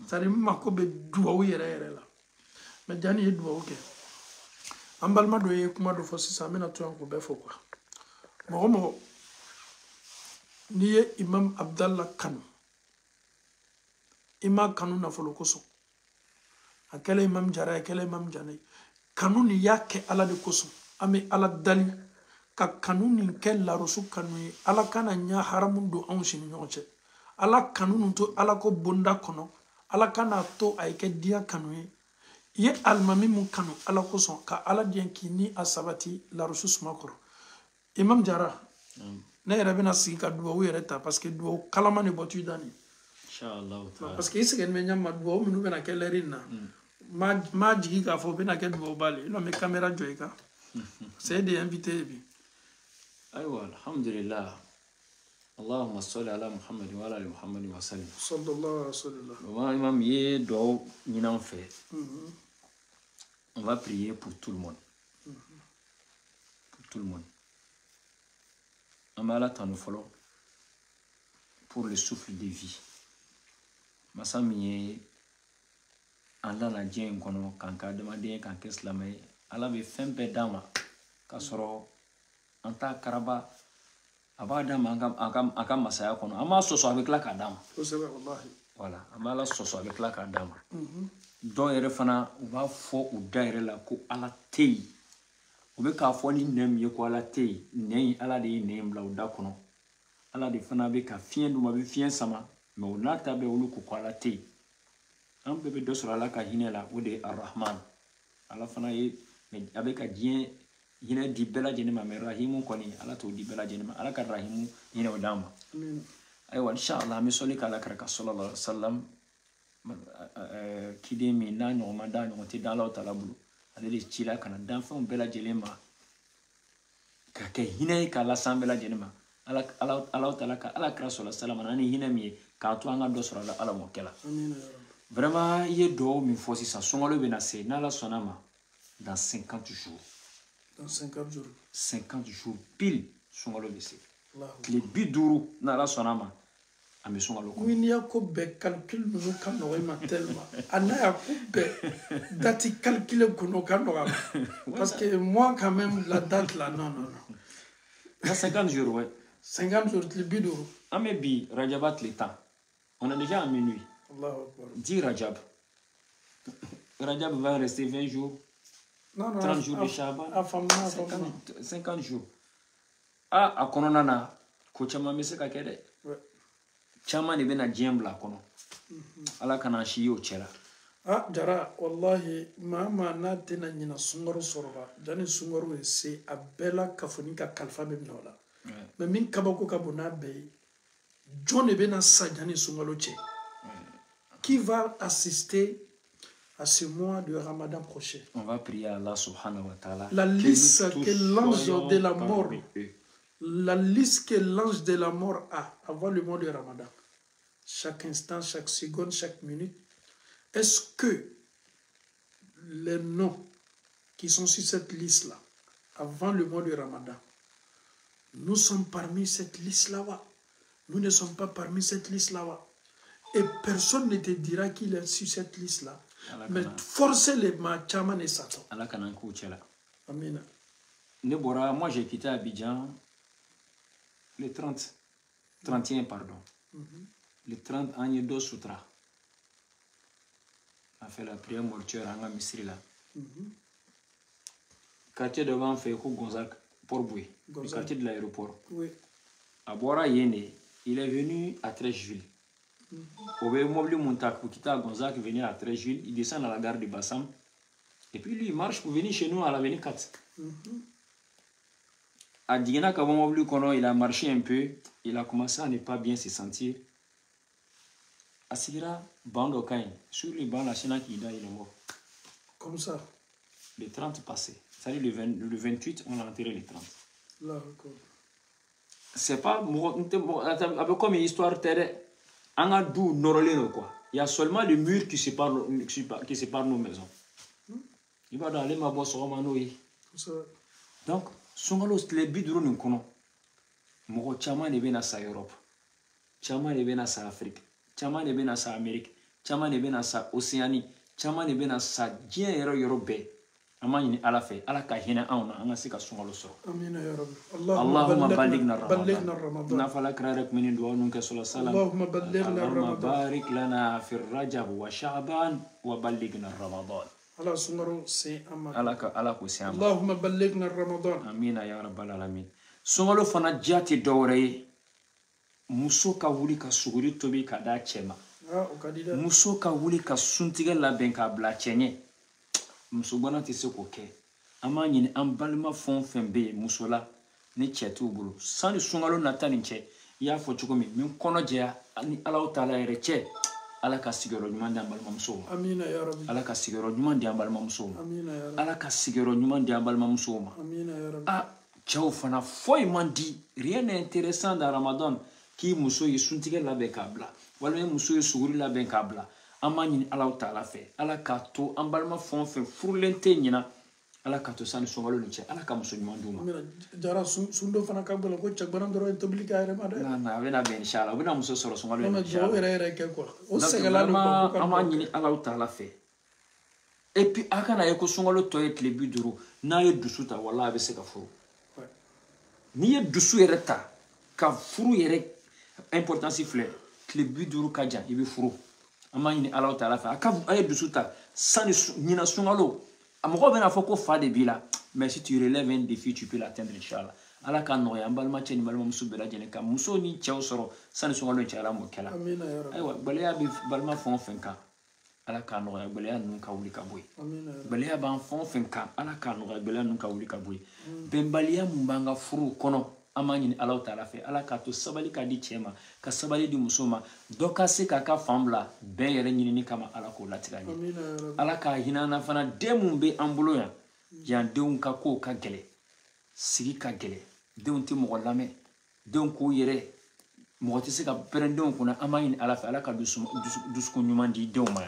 c'est à dire n mako bɛ duwawu yɛrɛ yɛrɛ la mais jani ye duwawu kɛ an balima dɔ ye kuma dɔ fɔ sisan an bɛna to yan k'o bɛɛ fɔ quoi mɔgɔ mɔgɔ n'i ye imam abdallah kanu i ma kanu nafolo kosɔn a kɛlen imam jara ye a kɛlen imam jana ye kanu nin y'a kɛ ala de kosɔn an bɛ ala dali ka kanu nin kɛ larosu kanu ye ala kana ɲa haramu don anw si ni ɲɔgɔn cɛ ala kanu nin to ala ko bonda kɔnɔ ala kana to a ye kɛ diya kanu ye i ye alimami mun kanu ala kosɔn ka ala diɲɛ k'i ni a sabati larosu suma kɔrɔ imam jara ne yɛrɛ bɛna sigi ka duwawu yɛrɛ ta parce que duwawu kalama de bɔtɔ i da nin parce que i sɛgɛnnen bɛ ɲa ma duwawu minnu bɛna kɛ lɛri in na ma jigi k'a fɔ u bɛna kɛ duwawu ba le n bɛ kamera jɔ i kan c'est des invités bi ayiwa alhamdulillah allahumma salli ala muhammad wa ala ali muhammad wa sallim sallallahu alaihi wa sallam imam ye duwawu ɲini an fɛ on va prier pour tout le monde pour tout le monde an bɛ ala tanu fɔlɔ pour le souffle de vie masa min ye an lana diɲɛ in kɔnɔ k'an ka adamadenya k'an kɛ silamɛ ye ala bɛ fɛn bɛɛ d'an ma k'a sɔrɔ an t'a karaba a b'a d'an ma an ka masaya kɔnɔ an b'a sɔsɔ a bɛ tila k'a d'an ma voilà an b'a la sɔsɔ a bɛ tila k'a d'an ma dɔw yɛrɛ fana u b'a fɔ u da yɛrɛ la ko ala tɛ yen u bɛ k'a fɔ ni nɛn min ye ko ala tɛ yen nɛn ala de ye nɛn bila u da kɔnɔ ala de fana bɛ ka fiɲɛ d'u ma a bɛ fiɲɛ sama mais o n'a ta bɛɛ olu ko ala tɛ yen an bɛɛ bɛ dɔ sɔrɔ ala ka hinɛ la o de ye arahman ala fana ye a bɛ ka diɲɛ hinɛ di bɛɛ lajɛlen ma mais rahimu kɔni ala t'o di bɛɛ lajɛlen ma ala ka rahimu hinɛ o d'an ma ayiwa inshallah an bɛ sɔli k'ala kɛrɛ ka sallallahu alaihi wa sallam kiden min n'a ɲɔgɔn ma da ɲɔgɔn tɛ da ala taala bolo ale de cila ka na danfɛnw bɛɛ lajɛlen ma ka kɛ hinɛ ye k'a lase an bɛɛ lajɛlen ma ala taala ka ala kɛra sallallahu alaihi wa sallam ani hinɛ min ye k'a to an ka dɔ sɔrɔ a la ala m'o kɛ la vraiment i ye duwawu min fɔ sisan sunkalo bɛ na se n'ala sɔnna ma dans 50 jours dans 50 jours 50 jours pile sunkalo bɛ se tile 50 n'ala sɔnna ma an bɛ sunkalo kɔnɔ n'i y'a ko bɛɛ calcul ninnu ka nɔgɔ i ma tellement a n'a y'a ko bɛɛ date calculée kɔnɔ ka nɔgɔ a ma parce que moi quand même la date là non dans 50 jours ouais 50 jours tile 50 an bɛ bi rajaba tile 10 on est déjà à minuit. 10 Rajab. Rajab va rester 20 jours. Non, 30 jours de Shaban. 50 jours. Ah, a kɔnɔna na ko caman bɛ se ka kɛ dɛ. Caman de bɛna diɲɛ bila a kɔnɔ. Ala kana si y'o cɛ la. Ah, jara wallahi maa n'a tɛna ɲina sunkaro sɔrɔ la jani sunkaro ye se a bɛɛ la kafoni ka kalifa bɛ minɛ o la. Mais min kabako ka bon n'a bɛɛ ye jɔn de bɛna sa jani sunkalo cɛ. Qui va assister à ce mois de Ramadan prochain? On va prier à Allah subhanahu wa ta'ala. La liste que l'ange de la mort la liste que l'ange de la mort a avant le mois de Ramadan, chaque instant, chaque seconde, chaque minute, est-ce que les noms qui sont sur cette liste-là, avant le mois de Ramadan, nous sommes parmi cette liste-là-bas. Nous ne sommes pas parmi cette liste-là-bas. Et personne ne te dira qu'il est sur cette liste-là. Mais forcez les machaman et Satan. Amen. Moi j'ai quitté Abidjan le 31 pardon. Le 30 ans de Sutra. On a fait la prière mortuaire à Misri là. Quartier devant fait Gonzague, Port-Boué, le quartier de l'aéroport. Oui. À Bora Yene, il est venu à Trècheville. Au mobile Montac pour quitter à Gonzague, venir à Trècheville, il descend à la gare de Bassam. Et puis lui, il marche pour venir chez nous à l'avenue 4. À Digena, il a marché un peu, il a commencé à ne pas bien se sentir. À Sigira, Bando Kain, sur les bancs, la China qui il est mort. Comme ça. Le 30 passé. C'est-à-dire le 28, on a enterré le 30. Là, d'accord. C'est pas comme une histoire terre. On a d'où Noroleno quoi. Il y a seulement le mur qui sépare nos maisons. Il va dans les mabos sur Manoï. Donc, Songalos, les bidrons nous connaissons. Moi, Chama ne vient à sa Europe. Chama ne vient à sa Afrique. Chama ne vient à sa Amérique. Chama ne vient à sa Océanie. Chama ne vient à sa Dien Europe. Amani ala fe ala ka hina auna anga sika sungalo so amina ya rabbi Allahumma ballighna ramadan nafala krarak min du'a nunka sallallahu Allahumma ballighna ramadan barik lana fi rajab wa sha'ban wa ballighna ramadan ala sungaro se amma ala ko se amma Allahumma ballighna ramadan amina ya rabbal alamin sungalo fana jati dawre muso ka wuli ka suguri tobi ka da chema muso ka wuli ka suntiga laben ka bla chenye muso bana ti se ko ke ama nyini an balma fon fembe muso la ni chetu bulu sani sungalo natani che ya fo chukomi min kono je ani Allah taala ere che ala ka sigero nyuma ndi balma muso amina ya rabbi ala ka sigero nyuma ndi balma muso amina ya rabbi ala ka sigero nyuma ndi balma muso amina ya rabbi ah chao fana foi mandi rien n'est intéressant dans Ramadan ki muso yi suntige la be kabla wala muso yi suguri la be kabla ama nyini ala taala fe ala ka to an balma fon fe furlente nyina ala ka to sani songalo ni che ala ka muso nyuma nduma jara sundo fana ka gola ko chagbaran doro en toblika ere ma de na bena ben inshallah bena muso soro songalo ni inshallah ere ke ko o segala lo ko ama nyini ala taala fe et puis akana yeko songalo to et le biduru na ye dusuta wallahi be se ka furu ni ye dusu yere ta ka furu yere importance fleur le biduru ka jan ibe furu amani ala taala fa aka ay dusuta sani nyina sungalo amoko bena foko fa de bila mais si tu relèves un défi tu peux l'atteindre inchallah ala ka no ya balma cheni balma musubela jene ka muso ni chew soro sani sungalo inchallah mo kala amina ya rabbi aywa balaya bi balma fon fenka ala ka no ya balaya nun ka wuli ka boy amina ya rabbi balaya ban fon fenka ala ka no ya balaya nun ka wuli ka boy bembaliya mumbanga furu kono amani ala taala fe ala ka to sabali ka di chema ka sabali di musoma doka se ka ka fambla ben yere nyini ni kama ala ko latigani amina ya rabbi ala ka hinana fana demum be ambulo ya deun ka ko ka gele sigi ka gele deun ti mo lame deun ko yere mo ti se ka prendon kuna amani ala fe ala ka dusko nyuma di deun ma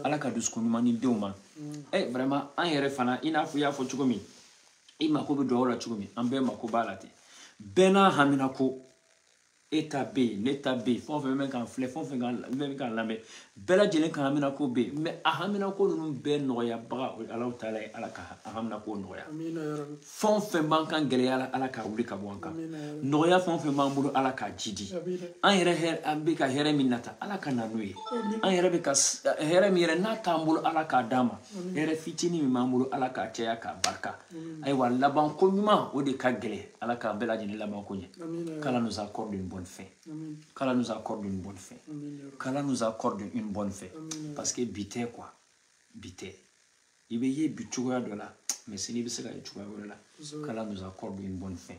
ala ka dusko nyuma ni deun ma vraiment an yere fana ina fu ya fo chukomi ima ko be do wala chukomi ambe mako balati bena hamina ko eta B neta B fon fe men kan flé fon fe men kan lambe bela jelen kan hamina ko B mais a hamina ko num be no ya ba Allah taala ala ka hamina ko no ya amina ya rabbi fon fe man kan gele ala ka wuli ka bonka no ya fon fe man bulu ala ka jidi an yere her ambe ka here minata ala ka nanuye an yere be ka here mi yere na tambulu ala ka dama here fitini mi mamulu ala ka teya ka barka ay wala ban ko nyuma o de ka gele ala ka bela jeni laban ko nye kala nous accorde une bonne fin kala nous accorde une bonne fin kala nous accorde une bonne fin parce que bité quoi bité ibe ye bichugo ya dola mais c'est ni bisaka ya chugo ya kala nous accorde une bonne fin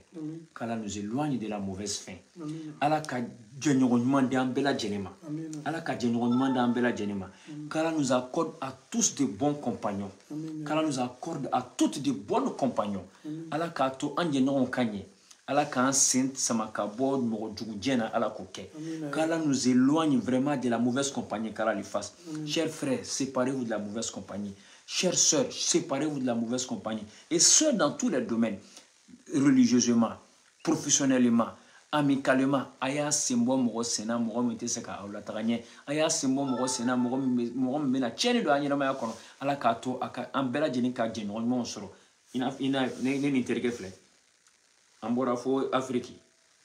kala nous éloigne de la mauvaise fin ala ka jenyogo nyuma de ambela jenema ala ka jenyogo nyuma de ambela jenema kala nous accorde à tous de bons compagnons kala nous accorde à toutes de bons compagnons ala ka to anje no kanye ala k'an sen sama ka bɔ mɔgɔ jugu diɲɛ na ala k'o kɛ qu'Allah nous éloigne vraiment de la mauvaise compagnie qu'Allah lui fasse. Chers frères, séparez-vous de la mauvaise compagnie. Chères sœurs, séparez-vous de la mauvaise compagnie. Et ce, dans tous les domaines, religieusement, professionnellement, amicalement. Aya sembo mogo sena mogo mete seka awla tagagne. Aya sembo mogo sena mogo mena cheni do anyira maya kono. Ala kato aka ambela jeni ka jeni on mon soro. Ina ne interge fle. Ambora fo Afrique.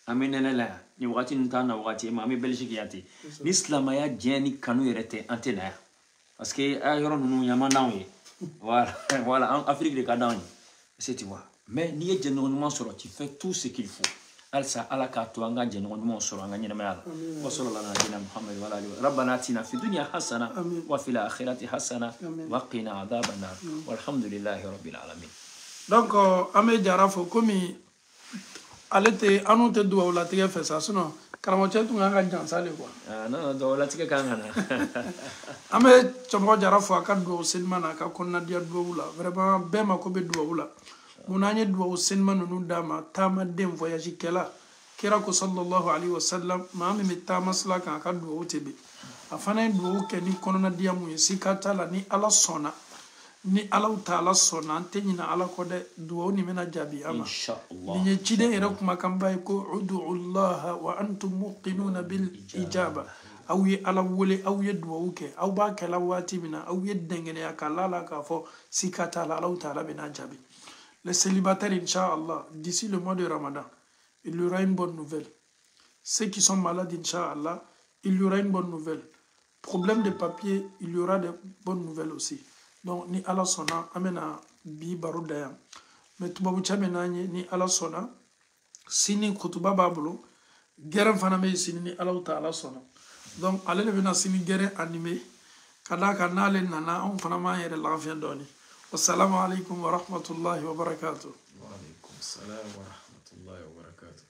Amenene la ni wati ntana wati ma ami Belgique yati. L'islam ya jeni kanu yerete antena. Parce que ayoro nunu yama nawe. Voilà, en Afrique de Kadani. C'est tu vois. Mais ni est généralement sur tu fais tout ce qu'il faut. Alsa ala ka to anga généralement sur anga nyina mala. Wa sallallahu alaihi Muhammad wa alihi. Rabbana atina fi dunya hasana wa fil akhirati hasana wa qina adhaban nar. Walhamdulillahi rabbil alamin. Donc ame jarafo komi alete anote duwa la tige fesa sinon karamo chetu nganga jansale quoi. Non do la tige kangana. Ame chomo jarafo akadwo sinmana ka konna dia duwa vraiment bema ko be duwa munanye duwa sinmana nu dama tama dem voyage kela kira ko sallallahu alaihi wasallam ma mi tama sala kan ka duwa tebe afana duwa ke ni konna dia mu sikata la ni ala sona ni ala taala sona antenya ala ko de duwa ni mena jabi ama inshallah ni chide era kuma kambay ko udu Allah wa antum muqinuna bil ijaba aw ye ala wole aw ye duwa ke aw ba kala wati mina aw ye dengene ya kala ka fo sikata la ala taala mena jabi. Les célibataires, Inch'Allah, d'ici le mois de Ramadan, il y aura une bonne nouvelle. Ceux qui sont malades, Inch'Allah, il y aura une bonne nouvelle. Problème de papier, il y aura de bonnes nouvelles aussi. Donc, ni ala sona, amena bi barudaya. Mais tout babu chamenanye, ni ala sona, sini kutuba bablo, guerre faname sini ni ala ta'ala sona. Donc, allez le venir sini guerre animé, kada kanale nana, on fanama yere l'enfant donné. Wassalamu alaikum wa rahmatullahi wa barakatuh. Wa alaikum salam wa rahmatullahi wa barakatuh.